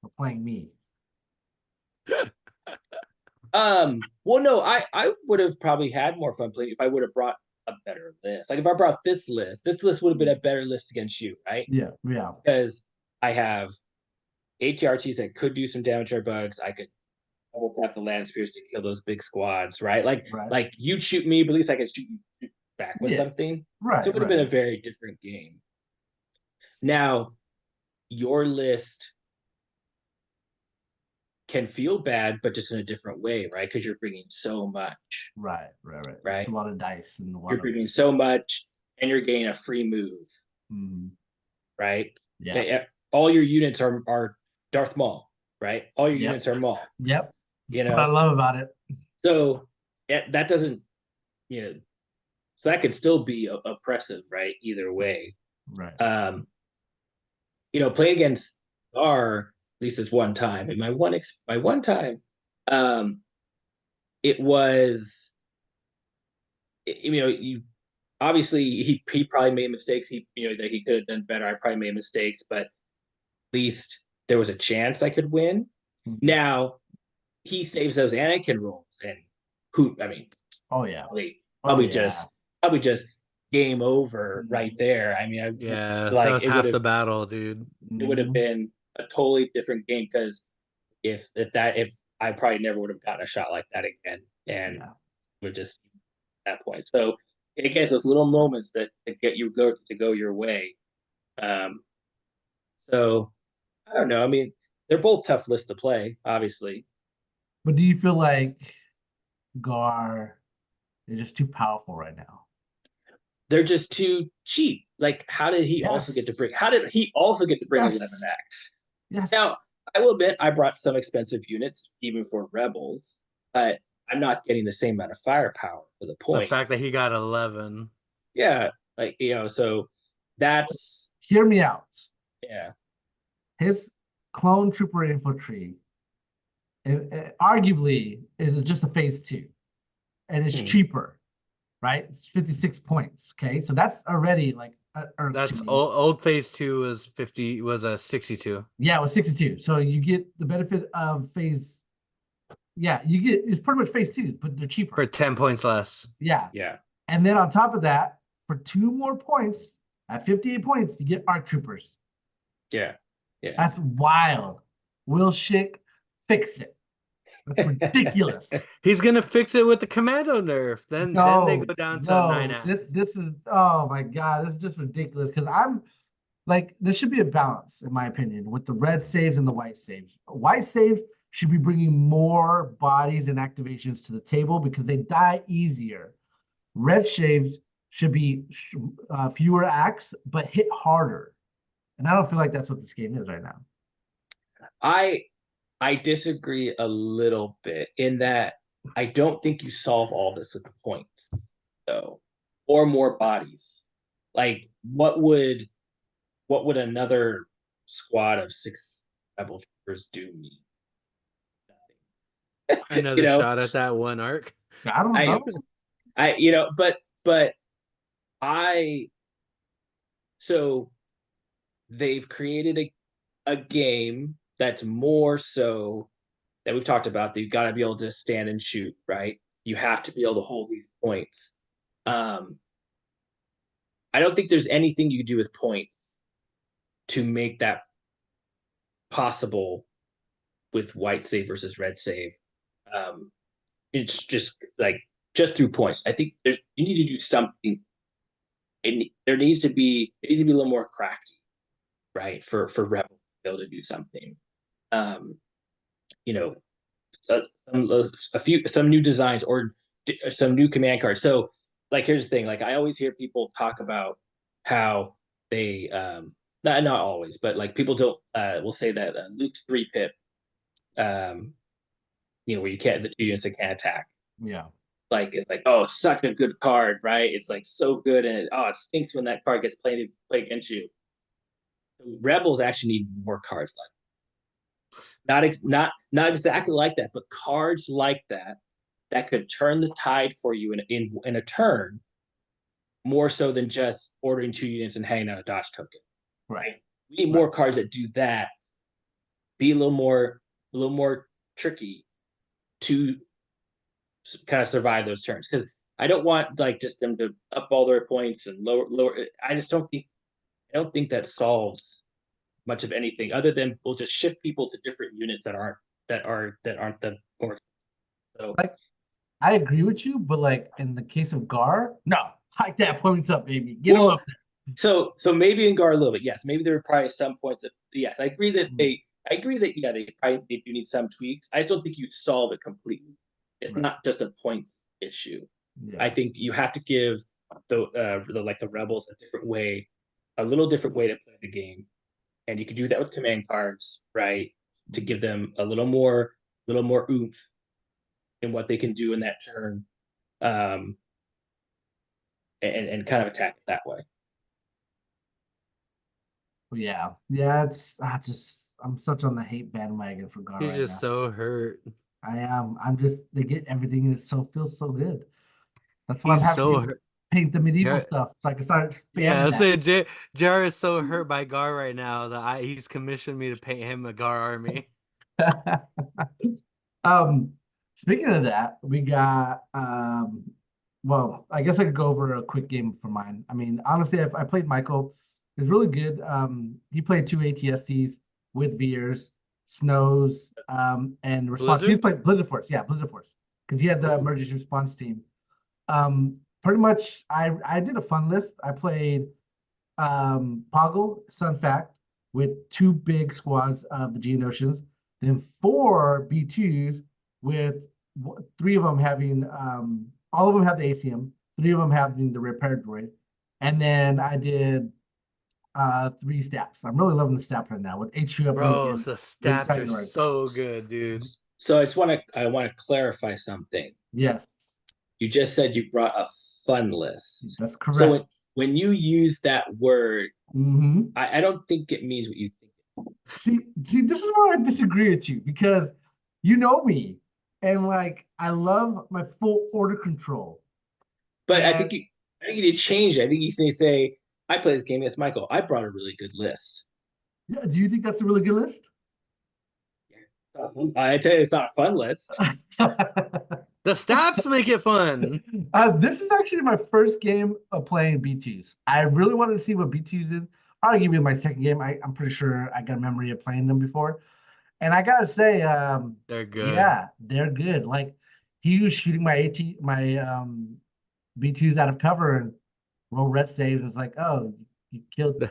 or playing me? Well, no, I would have probably had more fun playing if I would have brought a better list. Like if I brought this list would have been a better list against you, right? Yeah, yeah. Because I have ATRTs that could do some damage or bugs. I could have the land spears to kill those big squads, right? Right. Like you'd shoot me, but at least I could shoot you back with Yeah. something. Right. So it would have been a very different game. Now, your list can feel bad, but just in a different way, right? Because you're bringing so much. Right. Right. It's a lot of dice and a lot you're bringing so much, and you're getting a free move, right? Yeah. All your units are Darth Maul, right? All your units are Maul. Yep. You That's know what I love about it. So that doesn't, so that could still be oppressive, right? Either way. Right. Playing against R, at least this one time, and my one time, it was, you obviously he probably made mistakes. That he could have done better. I probably made mistakes, but at least there was a chance I could win. Mm-hmm. Now he saves those Anakin rolls, and oh yeah, probably just game over right there. Yeah, like that was it half would've- the battle, dude. it would have been a totally different game because if I probably never would have gotten a shot like that again, and we're just at that point. So it gets those little moments that get you to go your way. So I don't know. They're both tough lists to play, obviously. But do you feel like Gar is just too powerful right now? They're just too cheap. Like, how did he also get to bring? How did he also get to bring 11X? Yes. Now, I will admit, I brought some expensive units, even for Rebels, but I'm not getting the same amount of firepower for the point. The fact that he got 11. Yeah, so that's. Hear me out. Yeah. His clone trooper infantry, arguably, is just a phase 2, and it's cheaper, right? It's 56 points. Okay, so that's already like. That's old phase 2 was a 62. Yeah, it was 62. So you get the benefit of phase. Yeah, it's pretty much phase 2, but they're cheaper for 10 points less. Yeah. And then on top of that, for 2 more points, at 58 points, you get ARC troopers. Yeah. That's wild. Will Schick fix it? That's ridiculous. He's gonna fix it with the commando nerf. Then they go down to 9X. This is, oh my god, this is just ridiculous. Because I'm like, there should be a balance, in my opinion, with the red saves and the white saves. White saves should be bringing more bodies and activations to the table because they die easier. Red saves should be fewer acts but hit harder, and I don't feel like that's what this game is right now. I disagree a little bit in that I don't think you solve all this with the points, though, or more bodies. Like, what would another squad of 6 rebel troopers do me? Another shot at that one arc. I don't know. But so they've created a game that's more so that we've talked about that you've got to be able to stand and shoot, right? You have to be able to hold these points. I don't think there's anything you can do with points to make that possible with white save versus red save. It's just like just through points. I think you need to do something. There needs to be a little more crafty, right? For Rebel to be able to do something. You know, some new designs or some new command cards. So like here's the thing, like I always hear people talk about how they not always, but like people don't will say that Luke's 3-pip where you can't the 2 units that can't attack. Yeah. Like it's like, oh, such a good card, right? It's like so good, and it stinks when that card gets played against you. Rebels actually need more cards like not exactly like that, but cards like that could turn the tide for you in a turn, more so than just ordering 2 units and hanging out a dodge token. Right. We need more cards that do that. Be a little more tricky to kind of survive those turns, because I don't want like just them to up all their points and lower. I just don't think that solves much of anything other than we'll just shift people to different units that aren't the more. So Like, I agree with you, but like in the case of Gar, no, hike that points up, baby. Get him up there. So maybe in Gar a little bit, yes. Maybe there are probably some points that yes, I agree that yeah, they do need some tweaks. I just don't think you'd solve it completely. It's not just a points issue. Yeah. I think you have to give the rebels a little different way to play the game, and you could do that with command cards, right? To give them a little more oomph in what they can do in that turn, and kind of attack it that way. Yeah, it's I'm such on the hate bandwagon for Gar He's right just now. so hurt. I am. They get everything and it feels so good. That's why I'm He's happy so to hurt. paint the medieval Yeah, stuff so I can start yeah. I spamming say JR is so hurt by Gar right now that he's commissioned me to paint him a Gar army. that. Um, Speaking of that, we got well, I guess I could go over a quick game for mine. I mean, honestly, I played Michael. He's really good. He played 2 ATSTs with Veers, Snows, and response. He's Blizzard? played Blizzard Force, yeah, Blizzard Force, because he had the emergency response team. Pretty much, I did a fun list. I played Poggle, Sun Fact, with 2 big squads of the Geonosians, then 4 B2s with 3 of them having, all of them have the ACM, 3 of them having the repair droid. And then I did 3 Staps. I'm really loving the Stap right now with HQ Bro, upgrade the with stats are Titan Rod. so good, dude. So I want to clarify something. Yes, You just said you brought a fun list. that's correct. So when you use that word, Mm-hmm. I don't think it means what you think. See, this is where I disagree with you because you know me, and like I love my full order control. But I And think you need to change it. I think you need to say, I play this game against Michael. I brought a really good list. yeah, do you think that's a really good list? I tell you, it's not a fun list. The stats make it fun. This is actually my first game of playing B2s. I really wanted to see what B2s is. I'll give you my second game. I'm pretty sure I got a memory of playing them before. And I gotta say, They're good. yeah, they're good. Like he was shooting my B2s out of cover and roll red saves. It's like, oh, you killed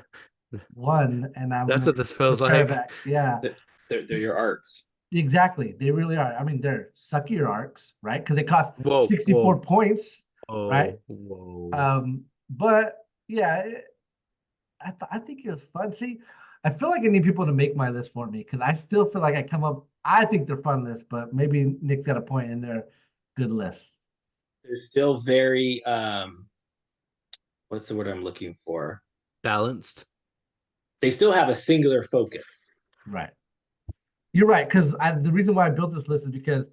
one, and I'm That's gonna what this feels repair like. back. Yeah, They're your arcs. exactly. They really are. I mean, they're suckier arcs, right? Because they cost Whoa, 64 whoa. points, Oh, right? whoa. But yeah, I think it was fun. See, I feel like I need people to make my list for me because I still feel like I come up. I think they're fun lists, but maybe Nick's got a point in their good lists. They're still very what's the word I'm looking for? Balanced. They still have a singular focus. Right. You're right, because the reason why I built this list is because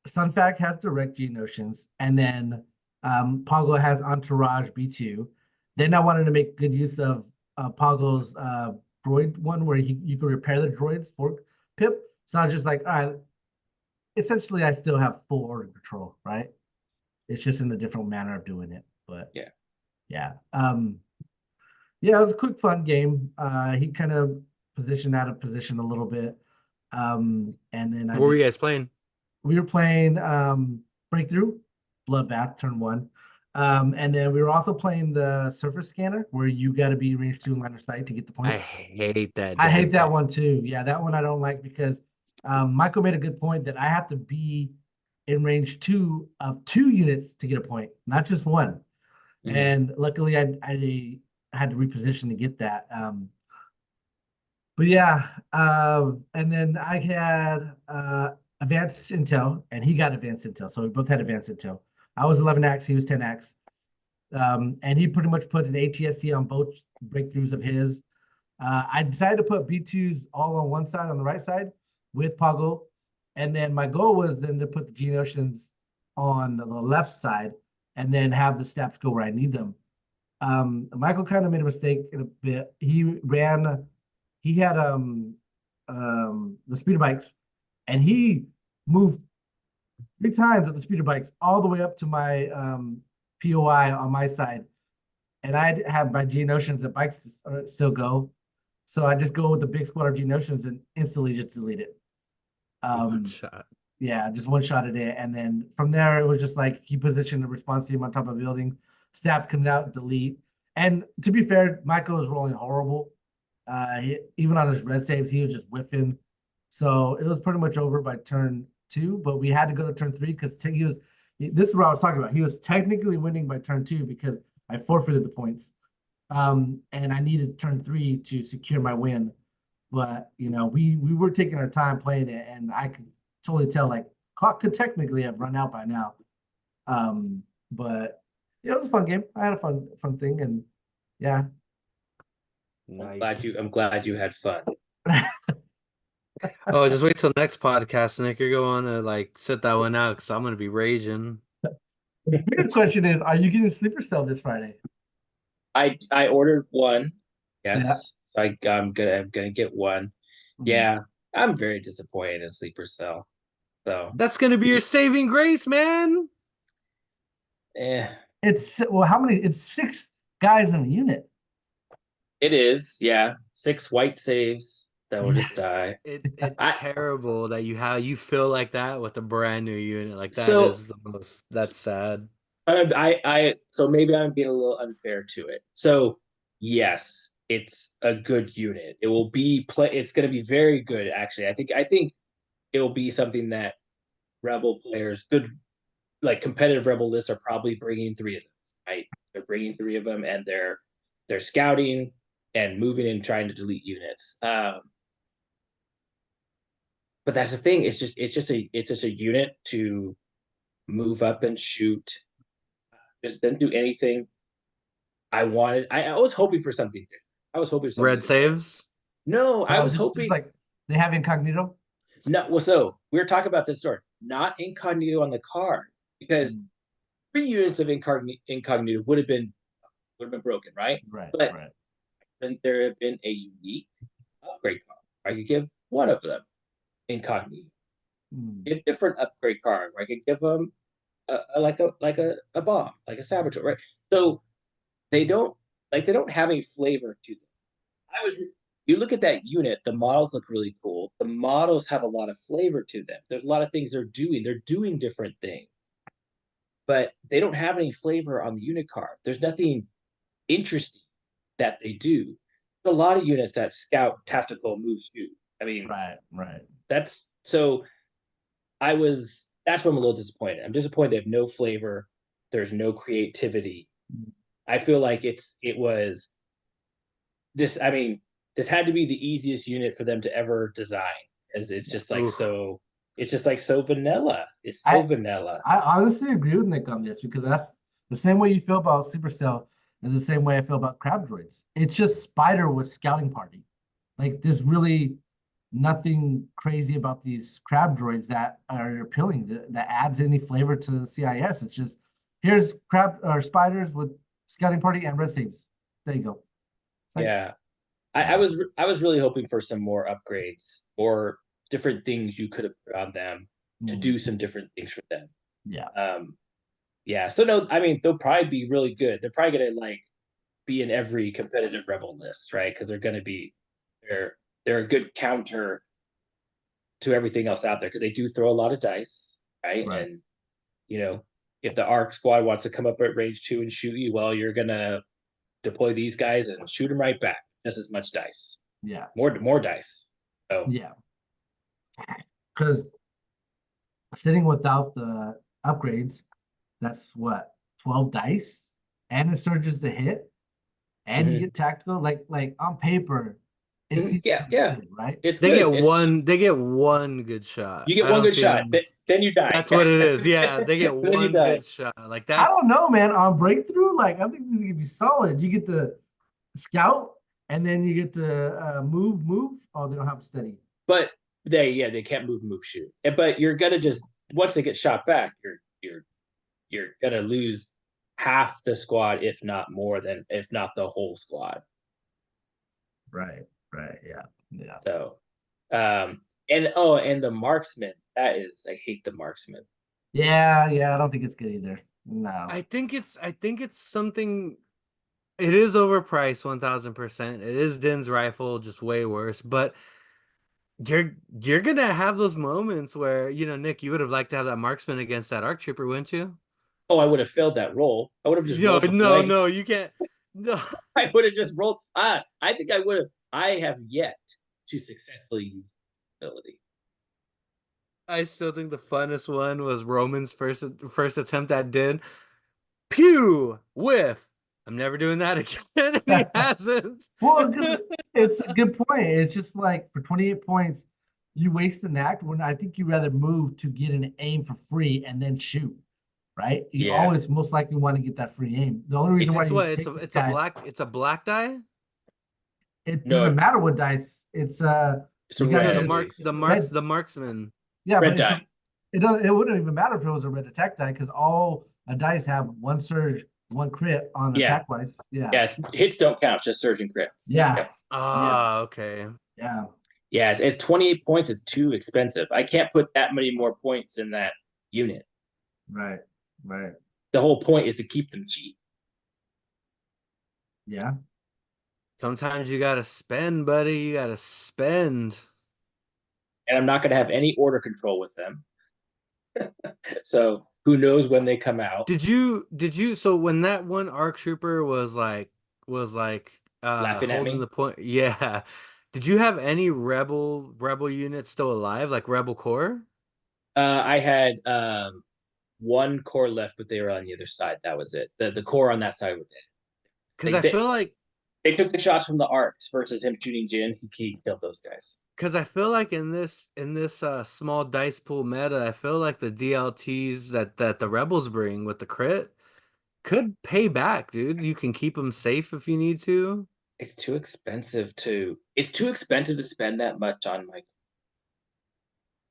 Sunfac has direct Geonosians, and then Poggle has Entourage B2. Then I wanted to make good use of Poggle's droid one where you can repair the droids for Pip. So I was just like, all right, essentially I still have full order control, right? It's just in a different manner of doing it. But yeah. Yeah, it was a quick fun game. He kind of position out of position a little bit. And then What were you guys playing? we were playing Breakthrough, Bloodbath, turn 1. And then we were also playing the Surface Scanner, where you got to be range 2 in line of sight to get the I points. hate that. I hate damn that thing. one too. Yeah, that one I don't like because Michael made a good point that I have to be in range 2 of 2 units to get a point, not just one. Mhm. And luckily, I had to reposition to get that. But yeah, and then I had advanced intel, and he got advanced intel, so we both had advanced intel. I was 11x, he was 10x, and he pretty much put an ATSC on both breakthroughs of his. I decided to put B2s all on one side, on the right side, with Poggle, and then my goal was then to put the Geonosians on the left side, and then have the steps go where I need them. Michael kind of made a mistake in a bit. He had the speeder bikes, and he moved 3 times with the speeder bikes all the way up to my POI on my side, and I have my Geonosians and bikes still go, so I just go with the big squad of Geonosians and instantly just delete it. One shot. Yeah, just one shot at it, and then from there it was just like he positioned the response team on top of building, stab comes out, delete. And to be fair, Michael was rolling horrible. Even on his red saves, he was just whiffing. So it was pretty much over by turn 2, but we had to go to turn 3 because he was. This is what I was talking about. He was technically winning by turn 2 because I forfeited the points, and I needed turn 3 to secure my win. But we were taking our time playing it, and I could totally tell like clock could technically have run out by now. But yeah, it was a fun game. I had a fun thing, and yeah. Nice. I'm glad you had fun. Oh, just wait till next podcast, Nick. You're going to like sit that one out because I'm gonna be raging. The biggest question is, are you getting sleeper cell this Friday? I ordered one. Yeah. Yes. So I'm gonna get one. Yeah. I'm very disappointed in Sleeper Cell. So That's gonna be your saving grace, man. It's how many? It's 6 guys in a unit. It is, yeah. 6 white saves that will just die. It's terrible that you feel like that with a brand new unit. Like that So is the most. That's sad. So maybe I'm being a little unfair to it. So yes, it's a good unit. It will be it's going to be very good actually. I think it will be something that Rebel players, good like competitive Rebel lists, are probably bringing 3 of them, right? They're bringing 3 of them, and they're scouting and moving and trying to delete units. But that's the thing. It's just a unit to move up and shoot. Just didn't do anything. I was hoping for something different. I was hoping for something Red different. saves. No, I was just hoping like they have incognito. no. Well, so we were talking about this story, not incognito on the card, because 3 units of incognito would have been broken, right? Right. But Right. then there have been a unique upgrade card. I could give one of them incognito. A different upgrade card. I could give them like a bomb, like a saboteur, right? So they don't have any flavor to them. You look at that unit, the models look really cool. The models have a lot of flavor to them. There's a lot of things they're doing. They're doing different things, but they don't have any flavor on the unit card. There's nothing interesting that they do. There's a lot of units that scout, tactical, move, shoot. I mean, right. That's where I'm a little disappointed. I'm disappointed they have no flavor. There's no creativity. I feel like it was this. I mean, this had to be the easiest unit for them to ever design, as it's just like so. It's just like so vanilla. It's so vanilla. I honestly agree with Nick on this because that's the same way you feel about Supercell is the same way I feel about Crab Droids. It's just Spider with Scouting Party. Like there's really nothing crazy about these Crab Droids that are appealing that adds any flavor to the CIS. It's just here's crab or spiders with Scouting Party and red saves. There you go. Like, yeah. I was really hoping for some more upgrades or different things you could have put on them to do some different things for them. Yeah. Yeah. So no, I mean they'll probably be really good. They're probably gonna like be in every competitive Rebel list, right? Because they're they're a good counter to everything else out there because they do throw a lot of dice, right? Right. And if the arc squad wants to come up at range 2 and shoot you, well, you're gonna deploy these guys and shoot them right back. Just as much dice. Yeah. More dice. So Yeah. Because sitting without the upgrades, that's what, 12 dice? And it surges to hit, and you get tactical. Like on paper, it seems yeah, good, right? it's They good. get It's, one. They get one good shot. you get I one don't good see shot, them. then you die. That's what it is. Yeah, they get Then you one die. good shot. Like I don't that's. know, man. On breakthrough, like I think this is gonna be solid. You get to scout, and then you get to move. Oh, they don't have steady. But they can't move, shoot. But you're gonna just once they get shot back, you're gonna lose half the squad, if not more than, if not the whole squad. Right. Yeah. So, and the marksman, I hate the marksman. Yeah. I don't think it's good either. No. I think it's something. It is overpriced 1000%. It is Din's rifle, just way worse. But you're gonna have those moments where Nick, you would have liked to have that marksman against that arc trooper, wouldn't you? Oh, I would have failed that roll. I would have just No, rolled the no, blank. no, you can't. No. I would have just rolled. I think I would have. I have yet to successfully use ability. I still think the funnest one was Roman's first attempt at Din. Pew! Whiff. I'm never doing that again. And he hasn't. Well, it's a good point. It's just like for 28 points, you waste an act when I think you'd rather move to get an aim for free and then shoot, right? You always most likely want to get that free aim. The only reason why It's you what? take It's a black die? it No, doesn't matter what dice. It's it's a you gotta- red. No, I believe. the marksman. yeah, Red but die. it wouldn't even matter if it was a red attack die because all dice have one surge, one crit on attack wise. Yeah. Yeah, hits don't count, just surge and crits. Yeah. Okay. Yeah. Yeah, it's 28 points is too expensive. I can't put that many more points in that unit. Right. The whole point is to keep them cheap. Yeah. Sometimes you gotta spend, buddy. You gotta spend. And I'm not going to have any order control with them. So who knows when they come out? Did you so when that one ARC trooper was like Laughing at me? holding the point, yeah. Did you have any rebel units still alive, like Rebel Core? I had one core left, but they were on the other side. That was it. The core on that side were dead. Because I feel like they took the shots from the arcs versus him shooting Jin. He killed those guys. Because I feel like in this small dice pool meta, I feel like the DLTs that the rebels bring with the crit could pay back, dude. You can keep them safe if you need to. It's too expensive to spend that much on my.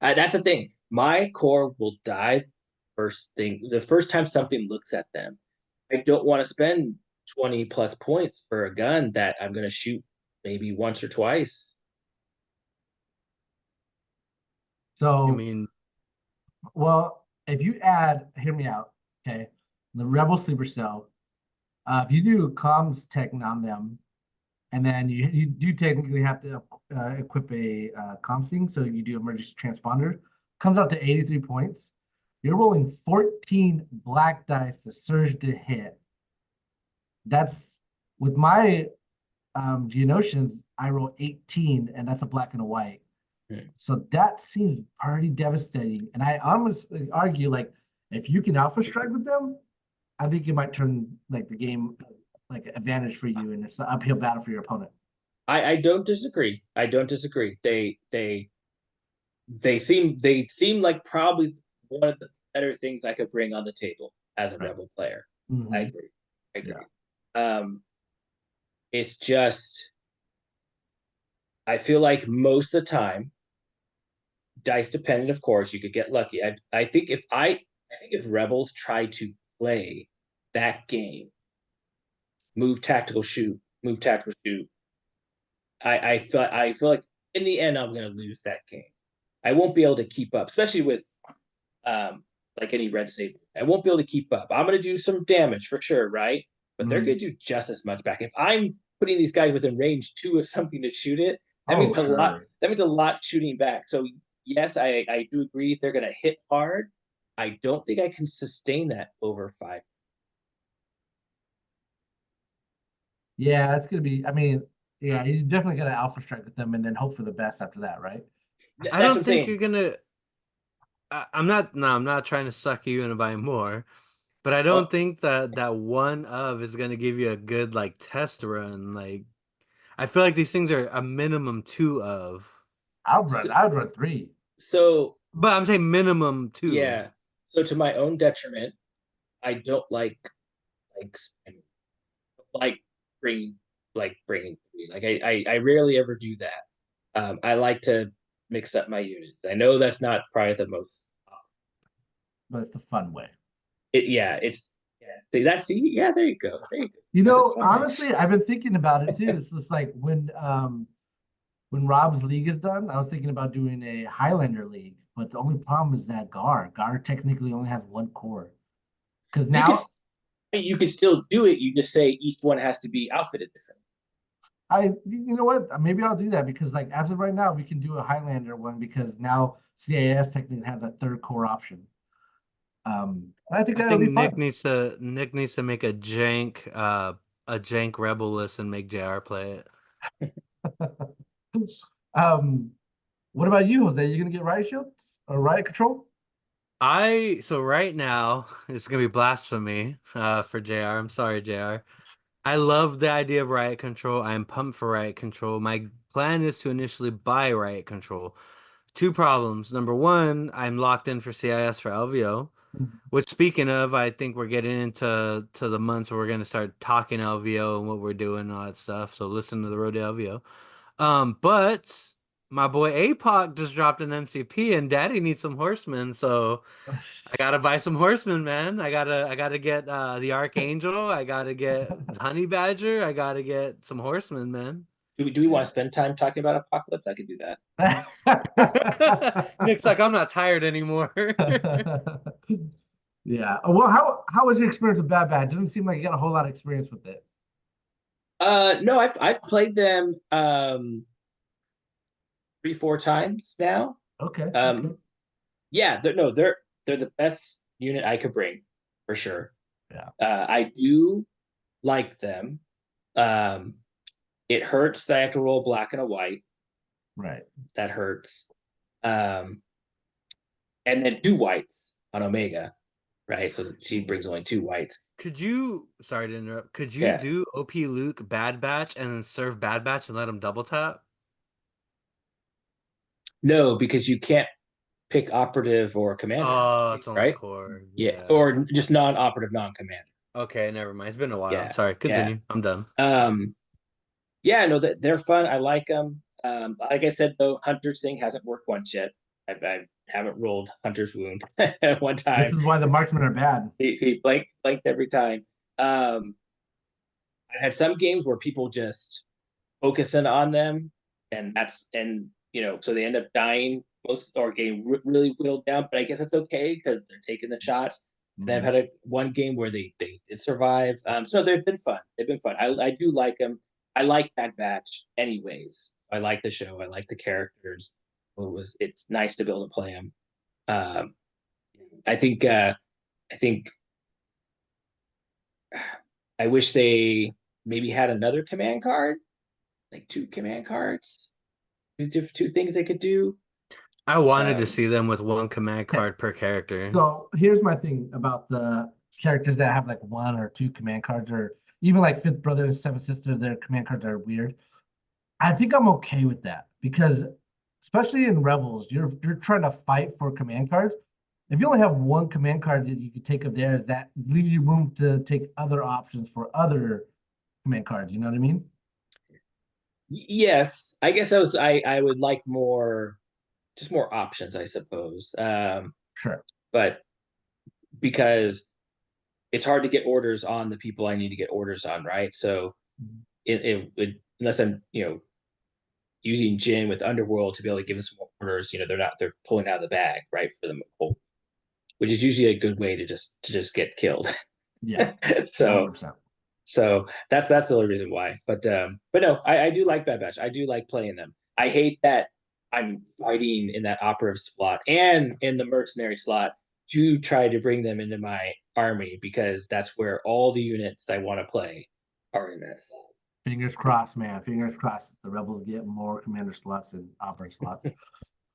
That's the thing. My core will die the first time something looks at them. I don't want to spend 20 plus points for a gun that I'm going to shoot maybe once or twice. So I mean, well, if you add, hear me out, okay? The Rebel Sleeper Cell, if you do comms tech on them, and then you do technically have to equip a comms thing, so you do emergency transponder, comes out to 83 points. You're rolling 14 black dice to surge to hit. That's with my Geonosians, I roll 18, and that's a black and a white. So that seems pretty devastating. And I honestly argue, like, if you can alpha strike with them, I think it might turn like the game like advantage for you, and it's an uphill battle for your opponent. I don't disagree. They seem like probably one of the better things I could bring on the table as a rebel player. Mm-hmm. I agree. Yeah. It's just I feel like most of the time, dice dependent, of course, you could get lucky. I think if rebels try to play that game, move tactical shoot, I feel like in the end I'm gonna lose that game. I won't be able to keep up, especially with like any red saber. I won't be able to keep up. I'm gonna do some damage for sure, right? But they're gonna do just as much back. If I'm putting these guys within range 2 of something to shoot it, That Oh, means a lot. sure. That means a lot shooting back. So yes, I do agree they're gonna hit hard. I don't think I can sustain that over 5. Yeah, it's gonna be. I mean, yeah, you definitely got to alpha strike with them, and then hope for the best after that, right? I That's what don't I'm think saying. you're gonna. I'm not. No, I'm not trying to suck you into buying more, but I don't Oh, think that that one of is gonna give you a good like test run. Like I feel like these things are a minimum two of, so, I would run three. so but I'm saying minimum two. yeah. So to my own detriment, I don't like spending like bringing bringing 3. Like I rarely ever do that. I like to mix up my units. I know that's not probably the most. But it's the fun way. Yeah, it's yeah. See, yeah. There you go. There you go. You That's a know, fun way. honestly, I've been thinking about it too. It's just like when Rob's league is done, I was thinking about doing a Highlander league, but the only problem is that Gar technically only has one core. Because You could now you could still do it. You just say each one has to be outfitted different. you know what? Maybe I'll do that because like as of right now, we can do a Highlander one because now CAS technically has a third core option. I think I that'll think be fun. Nick needs to make a jank rebel list and make JR play it. um, what about you, Jose? You gonna get riot shields or riot control? So right now it's gonna be blasphemy for JR. I'm sorry, JR. I love the idea of riot control. I'm pumped for riot control. My plan is to initially buy riot control. Two problems. Number one, I'm locked in for CIS for LVO. Which speaking of, I think we're getting into the months where we're gonna start talking LVO and what we're doing and all that stuff. So listen to the road to LVO. But my boy APOC just dropped an MCP and Daddy needs some horsemen, so I gotta buy some horsemen, man. I gotta get the Archangel. I gotta get Honey Badger. I gotta get some horsemen, man. Do we want to spend time talking about Apocalypse? I could do that. Nick's like, I'm not tired anymore. Yeah. Well, how was your experience with Bad Bad? Doesn't seem like you got a whole lot of experience with it. No, I've played them 3 4 times now. Okay. Okay. Um, yeah, they're the best unit I could bring for sure. Yeah. I do like them. Um, it hurts that I have to roll black and a white. Right. That hurts. Um, and then 2 whites on Omega, right? So she brings only 2 whites. Sorry to interrupt, could you Yeah. do OP Luke Bad Batch and then serve Bad Batch and let him double tap? No, because you can't pick operative or commander, Oh, it's only right? core. Yeah, Yeah. or just non-operative, non-commander. Okay, never mind. It's been a while. Yeah, Sorry. yeah. Continue. I'm done. Um, yeah, no, that they're fun. I like them. Like I said, though, Hunter's thing hasn't worked once yet. I haven't rolled Hunter's wound one This time. is why the marksmen are bad. He blanked every time. I had some games where people just focus in on them, and so they end up dying most or getting really whittled down. But I guess it's okay because they're taking the shots. And I've Mhm. had one game where they did survive. So they've been fun. They've been fun. I do like them. I like Bad Batch anyways. I like the show. I like the characters. It's nice to be able to play them. Um, I think I wish they maybe had another command card, like 2 command cards, two things they could do. I wanted to Um, see them with one command Okay. card per character. So here's my thing about the characters that have like one or two command cards, or even like Fifth Brother and Seventh Sister, their command cards are weird. I think I'm okay with that because, especially in Rebels, you're trying to fight for command cards. If you only have one command card that you could take of theirs, that leaves you room to take other options for other command cards. You know what I mean? yes, I guess I would like just more options, I suppose. Sure. But because it's hard to get orders on the people I need to get orders on, right? So unless I'm using Jin with Underworld to be able to give them some orders, they're pulling out of the bag, right, for them, which is usually a good way to just get killed. Yeah. so 100%. so that's the only reason why. But no, I do like Bad Batch. I do like playing them. I hate that I'm fighting in that operative slot and in the mercenary slot to try to bring them into my army because that's where all the units I want to play are in that slot. Fingers crossed, man. Fingers crossed. The rebels get more commander slots and operator slots.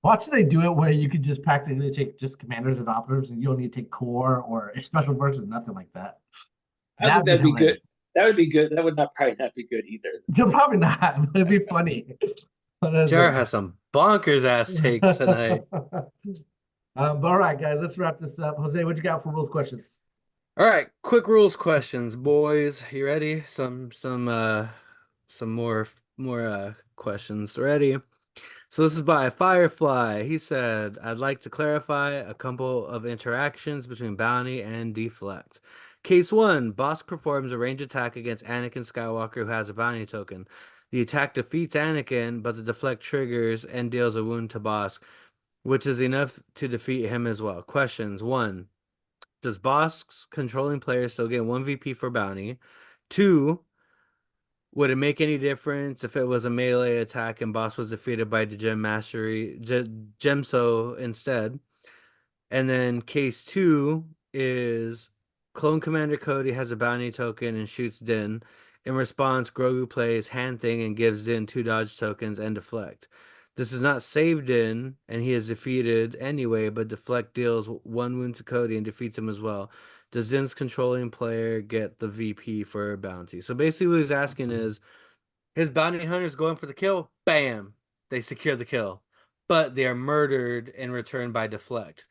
Watch they do it where you could just practically take just commanders and operatives, and you don't need to take core or a special version, nothing like that. I don't think that'd be good. That would be good. That would not probably not be good either. You're probably not, but it'd be funny. JR has some bonkers ass takes tonight. But all right, guys, let's wrap this up. Jose, what you got for rules questions? All right, quick rules questions, boys. You ready? Some more questions. Ready? So this is by Firefly. He said, I'd like to clarify a couple of interactions between bounty and deflect. Case 1, Bosk performs a range attack against Anakin Skywalker who has a bounty token. The attack defeats Anakin, but the deflect triggers and deals a wound to Bosk, which is enough to defeat him as well. Questions. 1. Does Bosk's controlling player still get 1 VP for bounty? 2. Would it make any difference if it was a melee attack and Boss was defeated by the Gem Mastery Gemso instead? And then case 2 is Clone Commander Cody has a bounty token and shoots Din. In response, Grogu plays Hand Thing and gives Din 2 dodge tokens and deflect. This is not saved in, and he is defeated anyway, but deflect deals 1 wound to Cody and defeats him as well. Does Din's controlling player get the VP for a bounty? So basically what he's asking is, his bounty hunter's going for the kill, bam, they secure the kill. But they are murdered in return by deflect.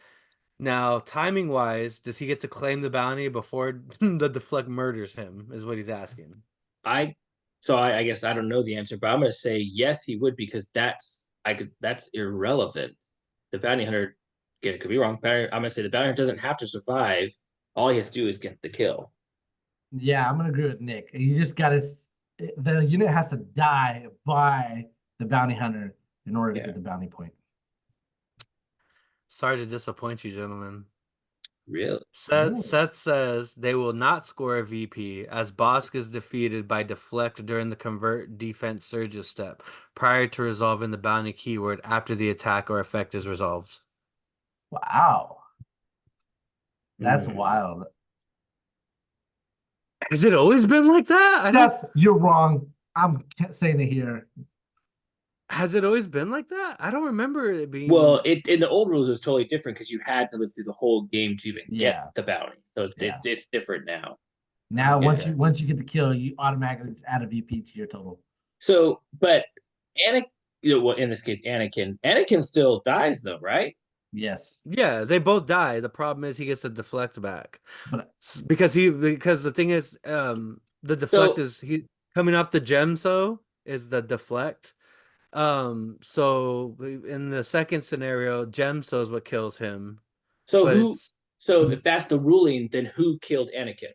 Now, timing-wise, does he get to claim the bounty before the deflect murders him, is what he's asking. I guess I don't know the answer, but I'm gonna say yes, he would, because that's irrelevant. The bounty hunter, again, it could be wrong. I'm gonna say the bounty hunter doesn't have to survive. All he has to do is get the kill. Yeah, I'm gonna agree with Nick. You just gotta the unit has to die by the bounty hunter in order to get the bounty point. Sorry to disappoint you, gentlemen. Really? Seth says they will not score a VP as Bosk is defeated by deflect during the convert defense surges step prior to resolving the bounty keyword after the attack or effect is resolved. Wow. That's wild. Has it always been like that? Seth, you're wrong. I'm saying it here. Has it always been like that? I don't remember it being. Well, in the old rules, it was totally different because you had to live through the whole game to even get the bounty. So it's different now. Now, once you get the kill, you automatically just add a VP to your total. So, but Anakin, well, in this case, Anakin still dies though, right? Yes. Yeah, they both die. The problem is he gets a deflect back, but because the thing is, the deflect is he coming off the Gemso is the deflect. So in the second scenario, Gemso is what kills him. So if that's the ruling, then who killed Anakin?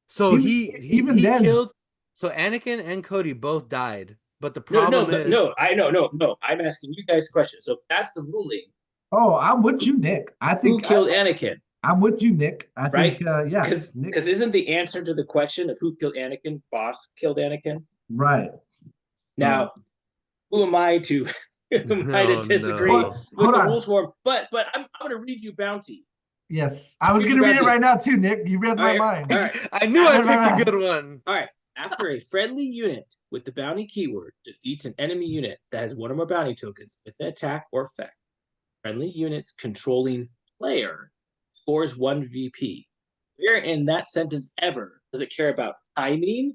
So he killed. So Anakin and Cody both died, but the problem is no. I'm asking you guys a question. So if that's the ruling. Oh, I'm with you, Nick. I think who killed Anakin? I'm with you, Nick. I think, yeah. Because isn't the answer to the question of who killed Anakin, Boss killed Anakin? Right. Now, who am I to disagree with the rules form? But I'm going to read you bounty. Yes, I was going to read it right now too, Nick. You read my mind. All right. I knew I picked a good one. All right. After a friendly unit with the bounty keyword defeats an enemy unit that has 1 or more bounty tokens with an attack or effect, friendly units controlling player scores 1 VP. Where in that sentence ever does it care about timing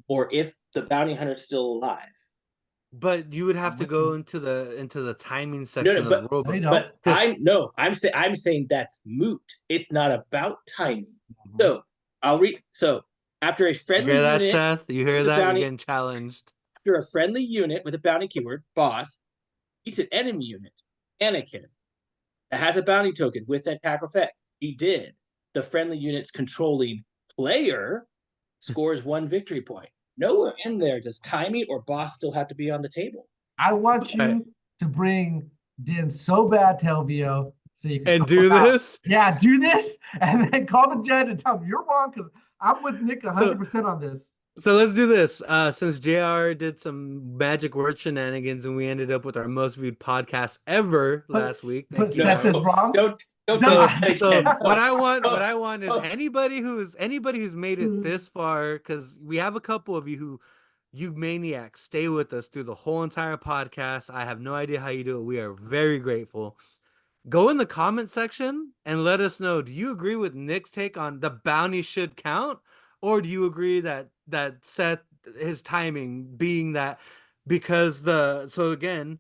or if the bounty hunter is still alive? But you would have to go into the timing section of the rulebook. But I'm saying that's moot. It's not about timing. So I'll read. So after a friendly unit, Seth? You hear that? You're getting challenged. After a friendly unit with a bounty keyword, Boss, beats an enemy unit, Anakin, that has a bounty token with that attack effect. He did. The friendly unit's controlling player scores 1 victory point. Nowhere in there does timing or Boss still have to be on the table. I want you to bring Din so bad to LVO so you can do this. Yeah, do this, and then call the judge and tell him you're wrong because I'm with Nick 100% on this. So let's do this. Since JR did some magic word shenanigans and we ended up with our most viewed podcast ever last week. Put Thank you, Seth as guys. No, wrong. don't do So that so again. what No, I want what no, I want is no. anybody who's made it this far, because we have a couple of you who you maniacs stay with us through the whole entire podcast. I have no idea how you do it. We are very grateful. Go in the comment section and let us know. Do you agree with Nick's take on the bounty should count, or do you agree that Seth his timing being that because the so again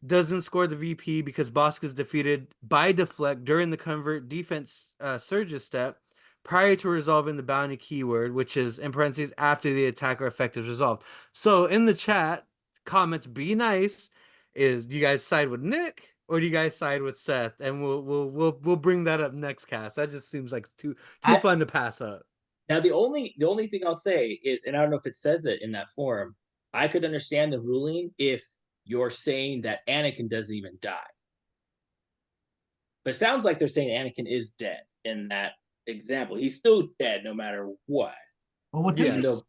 doesn't score the VP because Bosk is defeated by deflect during the convert defense surges step prior to resolving the bounty keyword, which is in parentheses after the attacker effect is resolved. So in the chat comments, be nice is do you guys side with Nick or do you guys side with Seth? And we'll bring that up next cast. That just seems like too I, fun to pass up. now the only thing I'll say is, and I don't know if it says it in that form, I could understand the ruling if you're saying that Anakin doesn't even die. But it sounds like they're saying Anakin is dead in that example. He's still dead no matter what, Well, what's even Yes. though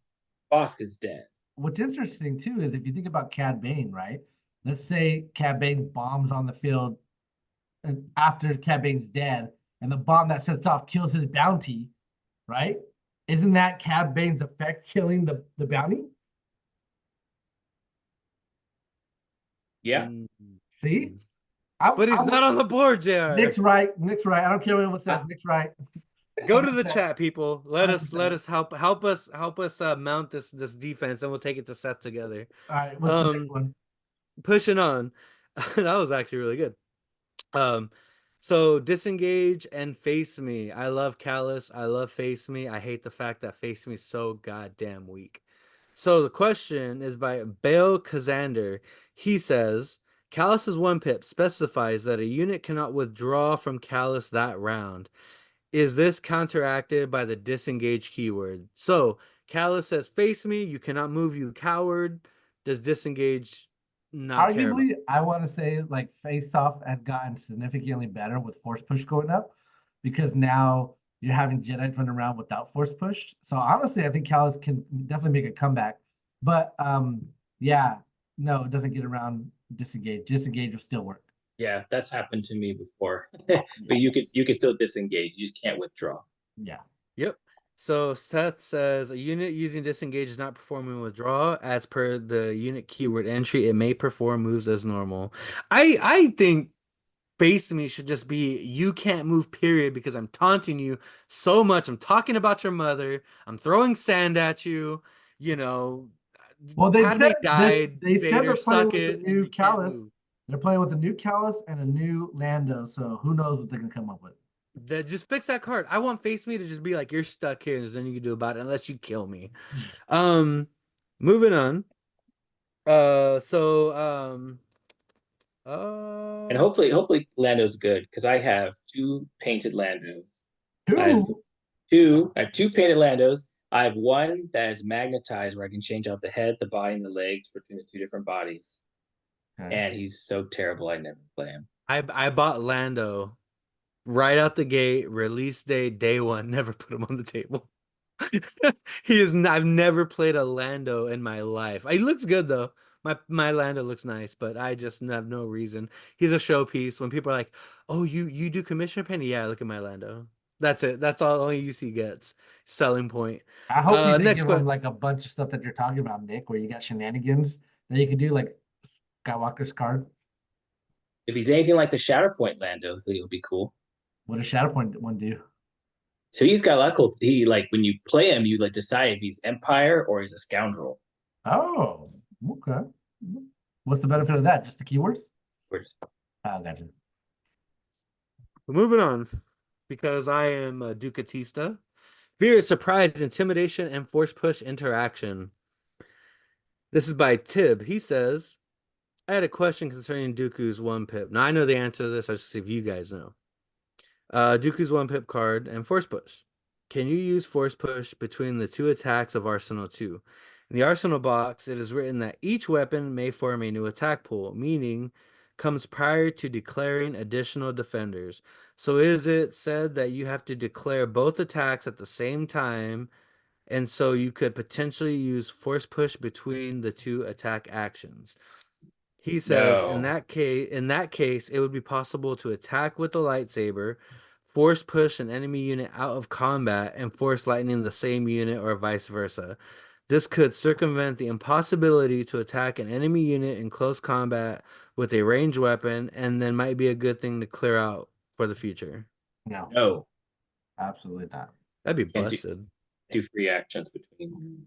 Bosk is dead. what's interesting too is if you think about Cad Bane, right? Let's say Cad Bane bombs on the field and after Cad Bane's dead, and the bomb that sets off kills his bounty, right? Isn't that Cad Bane's effect killing the bounty? Yeah. See? But he's not on the board, JR. Nick's right. Nick's right. I don't care what anyone says. Nick's right. Go to the 100%. chat, people. Let us 100%. help us mount this defense, and we'll take it to Seth together. All right. What's the next one? Pushing on. That was actually really good. So disengage and face me. I love Callus. I love face me. I hate the fact that face me is so goddamn weak. So the question is by Bale Kazander. He says Callus's one pip specifies that a unit cannot withdraw from Callus that round. Is this counteracted by the disengage keyword? So Callus says face me, you cannot move, you coward. Does disengage not care about? Arguably, I want to say like face off has gotten significantly better with force push going up because now you're having Jedi run around without force push. So honestly, I think Callus can definitely make a comeback. But yeah, no, it doesn't get around disengage. Disengage will still work. Yeah, that's happened to me before. But you could still disengage. You just can't withdraw. Yeah. Yep. So Seth says a unit using disengage is not performing withdraw. As per the unit keyword entry, it may perform moves as normal. I think face me should just be you can't move, period, because I'm taunting you so much. I'm talking about your mother. I'm throwing sand at you. You know, Well, they Padme said this. died. They said Vader, they're playing suck with the it, and new you can't Callus. move. They're playing with a new Callus and a new Lando. So who knows what they're gonna come up with? Just fix that card. I want face me to just be like, you're stuck here. There's nothing you can do about it unless you kill me. Um, moving on. So And hopefully Lando's good because I have two painted Landos. I have Who? two painted Landos. I have one that is magnetized where I can change out the head, the body, and the legs between the two different bodies. Okay. And he's so terrible I never play him. I bought Lando right out the gate, release day one, never put him on the table. I've never played a Lando in my life. He looks good though. My Lando looks nice, but I just have no reason. He's a showpiece. When people are like, "Oh, you do commissioner penny?" Yeah, look at my Lando. That's it. That's all only UC gets. Selling point. I hope you didn't Next give him question. like a bunch of stuff that you're talking about, Nick, where you got shenanigans that you could do, like Skywalker's card. If he's anything like the Shatterpoint Lando, he'll be cool. What does Shadowpoint one do? So he's got a lot of cool. He like when you play him, you like decide if he's Empire or he's a scoundrel. Oh, okay. What's the benefit of that? Just the keywords? Whereas Oh, gotcha. Moving on, because I am a Ducatista. Fear, surprise, intimidation, and force push interaction. This is by Tib. He says, I had a question concerning Dooku's one pip. Now I know the answer to this. I just see if you guys know. Dooku's one pip card and force push. Can you use force push between the two attacks of Arsenal 2? In the Arsenal box, it is written that each weapon may form a new attack pool, meaning comes prior to declaring additional defenders. So is it said that you have to declare both attacks at the same time and so you could potentially use force push between the two attack actions. He says No. in that case, it would be possible to attack with the lightsaber, force push an enemy unit out of combat, and force lightning the same unit or vice versa. This could circumvent the impossibility to attack an enemy unit in close combat with a ranged weapon, and then might be a good thing to clear out for the future. No, No. absolutely not. That'd be Can't busted. do free actions between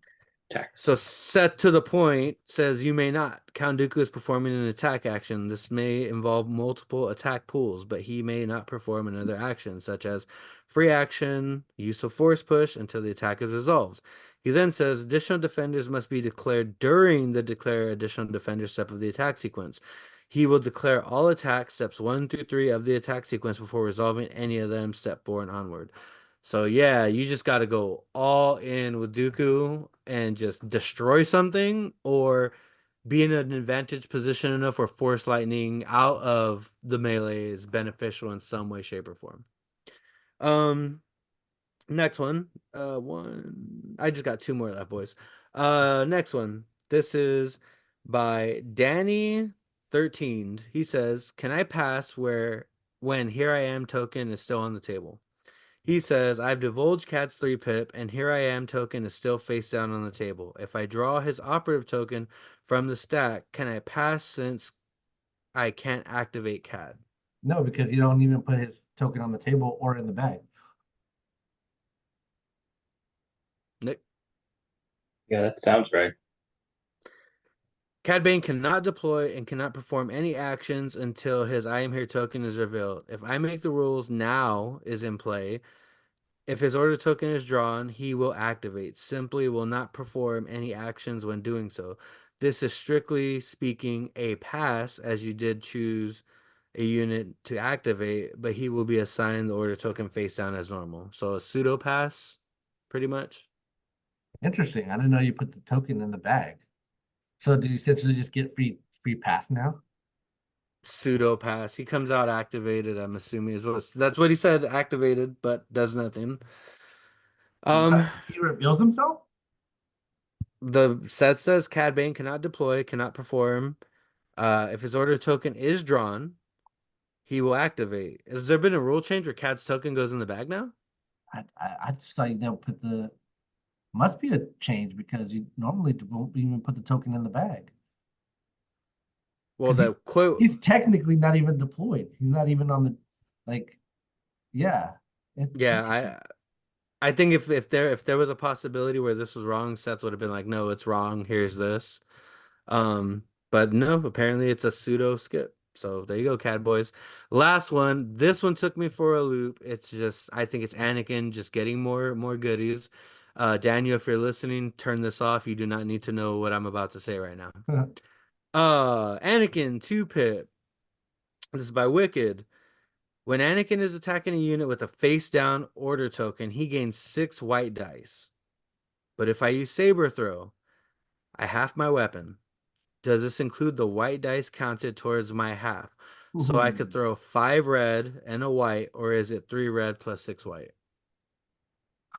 attacks. So set to the point says you may not. Count Dooku is performing an attack action. This may involve multiple attack pools, but he may not perform another action, such as free action, use of force push until the attack is resolved. He then says additional defenders must be declared during the declare additional defender step of the attack sequence. He will declare all attack steps 1 through 3 of the attack sequence before resolving any of them step 4 and onward. So yeah, you just got to go all in with Dooku and just destroy something, or be in an advantage position enough where force lightning out of the melee is beneficial in some way, shape, or form. Next one. One. I just got two more left, boys. Next one. This is by Danny 13. He says, "Can I pass where when here I am token is still on the table?" He says, I've divulged Cat's 3 pip, and here I am token is still face down on the table. If I draw his operative token from the stack, can I pass since I can't activate Cat? No, because you don't even put his token on the table or in the bag. Nick? Yeah, that sounds right. Cad Bane cannot deploy and cannot perform any actions until his I am here token is revealed. If I make the rules now is in play, if his order token is drawn, he will activate. Simply will not perform any actions when doing so. This is strictly speaking a pass, as you did choose a unit to activate, but he will be assigned the order token face down as normal. So a pseudo pass, pretty much. Interesting. I didn't know you put the token in the bag. So do you essentially just get free pass now? Pseudo pass. He comes out activated, I'm assuming is what that's what he said, activated, but does nothing. What? He reveals himself? The set says Cad Bane cannot deploy, cannot perform. If his order token is drawn, he will activate. Has there been a rule change where Cad's token goes in the bag now? I just thought you never put the must be a change because you normally won't even put the token in the bag. Well, Because the quote, he's technically not even deployed. He's not even on the like yeah. yeah, I think if there was a possibility where this was wrong, Seth would have been like, no, it's wrong. Here's this. But no, apparently it's a pseudo skip. So there you go, Cad Boys. Last one. This one took me for a loop. It's just I think it's Anakin just getting more goodies. Daniel, if you're listening, turn this off. You do not need to know what I'm about to say right now. Anakin 2 pip. This is by Wicked. When Anakin is attacking a unit with a face down order token, he gains 6 white dice. But if I use Saber Throw, I half my weapon. Does this include the white dice counted towards my half? So I could throw 5 red and a white, or is it 3 red plus 6 white?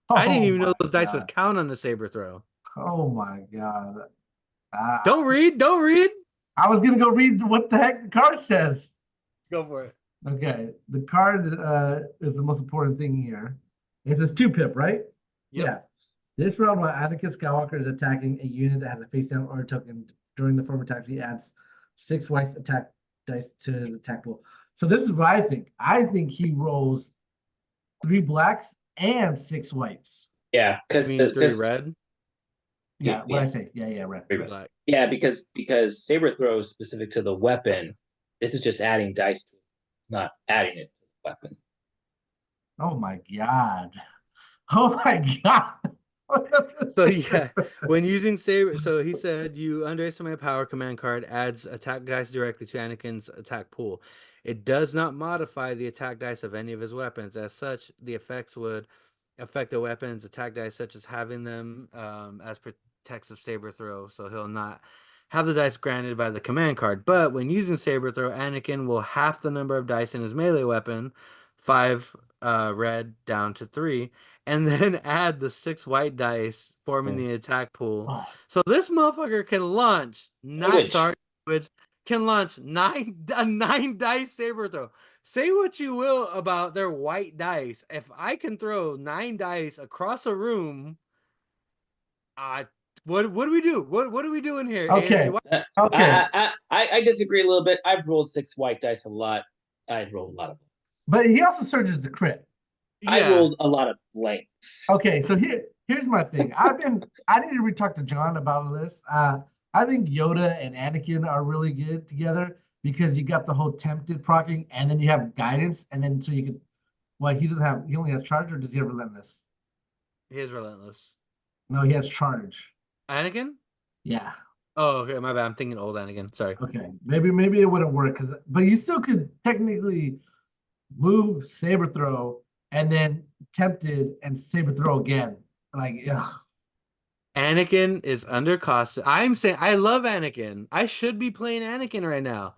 I didn't Oh even know my those dice would god. count on the Saber Throw. Oh my god. Uh, Don't read, don't read. I was gonna go read what the heck the card says. Go for it. Okay, the card is the most important thing here. It says 2 pip, right? Yep. Yeah. This round, while Anakin Skywalker is attacking a unit that has a face down order token during the form attack, he adds 6 white attack dice to the attack pool. So this is what I think. I think he rolls 3 blacks and 6 whites. Yeah, I because mean 3 red, Yeah, what yeah. I say? Yeah, right. 3 red. black. Yeah, because saber throw is specific to the weapon. This is just adding dice to it, not adding it to the weapon. Oh my god. Oh my god. So yeah, when using Saber, so he said you underestimate power command card adds attack dice directly to Anakin's attack pool. It does not modify the attack dice of any of his weapons. As such, the effects would affect the weapons attack dice, such as having them as protects of Saber Throw. So he'll not have the dice granted by the command card. But when using Saber Throw, Anakin will half the number of dice in his melee weapon, 5 red down to 3, and then add the 6 white dice, forming the attack pool. Oh, So this motherfucker can launch Language. which can launch a 9 dice saber throw. Say what you will about their white dice. If I can throw 9 dice across a room, what do we do? What are we doing here, Angie? okay. Uh, Okay. I disagree a little bit. I've rolled 6 white dice a lot. I've rolled a lot of them. But he also serves as a crit. I Yeah. rolled a lot of blanks. Okay, so here's my thing. I need to re-talk to John about this. I think Yoda and Anakin are really good together because you got the whole tempted procking, and then you have guidance, and then so you could. Well, he only has charge, or does he have relentless? He is relentless. No, he has charge. Anakin? Yeah. Oh, okay, my bad. I'm thinking old Anakin. Sorry. Okay. Maybe it wouldn't work but you still could technically move, saber throw, and then tempted and saber throw again. Like, ugh. Anakin is undercosted. I'm saying I love Anakin. I should be playing Anakin right now.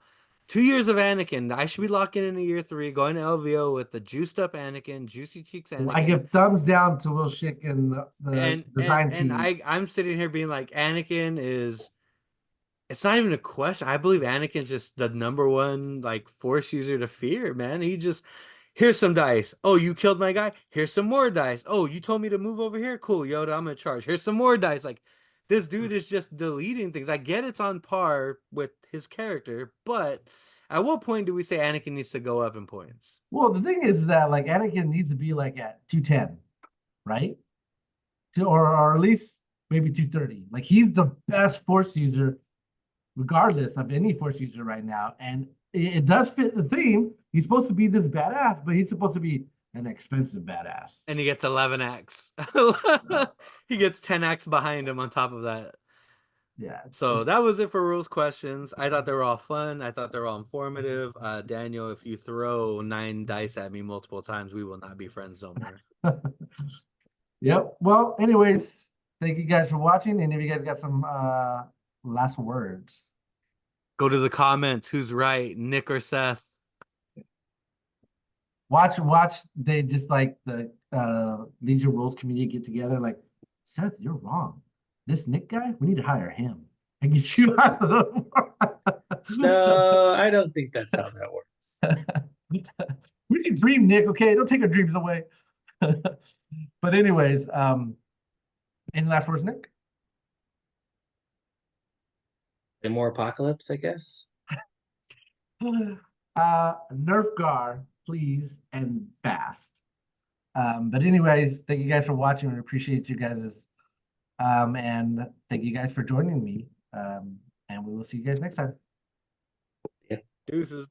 2 years of Anakin. I should be locking in a year 3, going to LVO with the juiced up Anakin, juicy cheeks Anakin. I give thumbs down to Will Schick and the design team. I'm sitting here being like, Anakin is. It's not even a question. I believe Anakin's just the number one like force user to fear, man. He just here's some dice. Oh, you killed my guy. Here's some more dice. Oh, you told me to move over here. Cool, Yoda, I'm in charge. Here's some more dice. Like this dude is just deleting things. I get it's on par with his character, but at what point do we say Anakin needs to go up in points? Well, the thing is that like Anakin needs to be like at 210, right? Or at least maybe 230. Like he's the best force user, regardless of any force user right now. And it does fit the theme. He's supposed to be this badass, but he's supposed to be an expensive badass. And he gets 11x. He gets 10x behind him on top of that. Yeah. So that was it for rules questions. I thought they were all fun. I thought they were all informative. Daniel, if you throw 9 dice at me multiple times, we will not be friends no more. Yep. Well, anyways, thank you guys for watching. And if you guys got some last words. Go to the comments. Who's right, Nick or Seth? Watch they just like the Legion Rules community get together like, Seth, you're wrong. This Nick guy, we need to hire him and get you out of the No, I don't think that's how that works. We can dream, Nick, okay? Don't take our dreams away. But anyways, any last words, Nick? And more apocalypse, I guess. Nerf Gar, please, and fast. But anyways, thank you guys for watching. We appreciate you guys. And thank you guys for joining me. And we will see you guys next time. Deuces.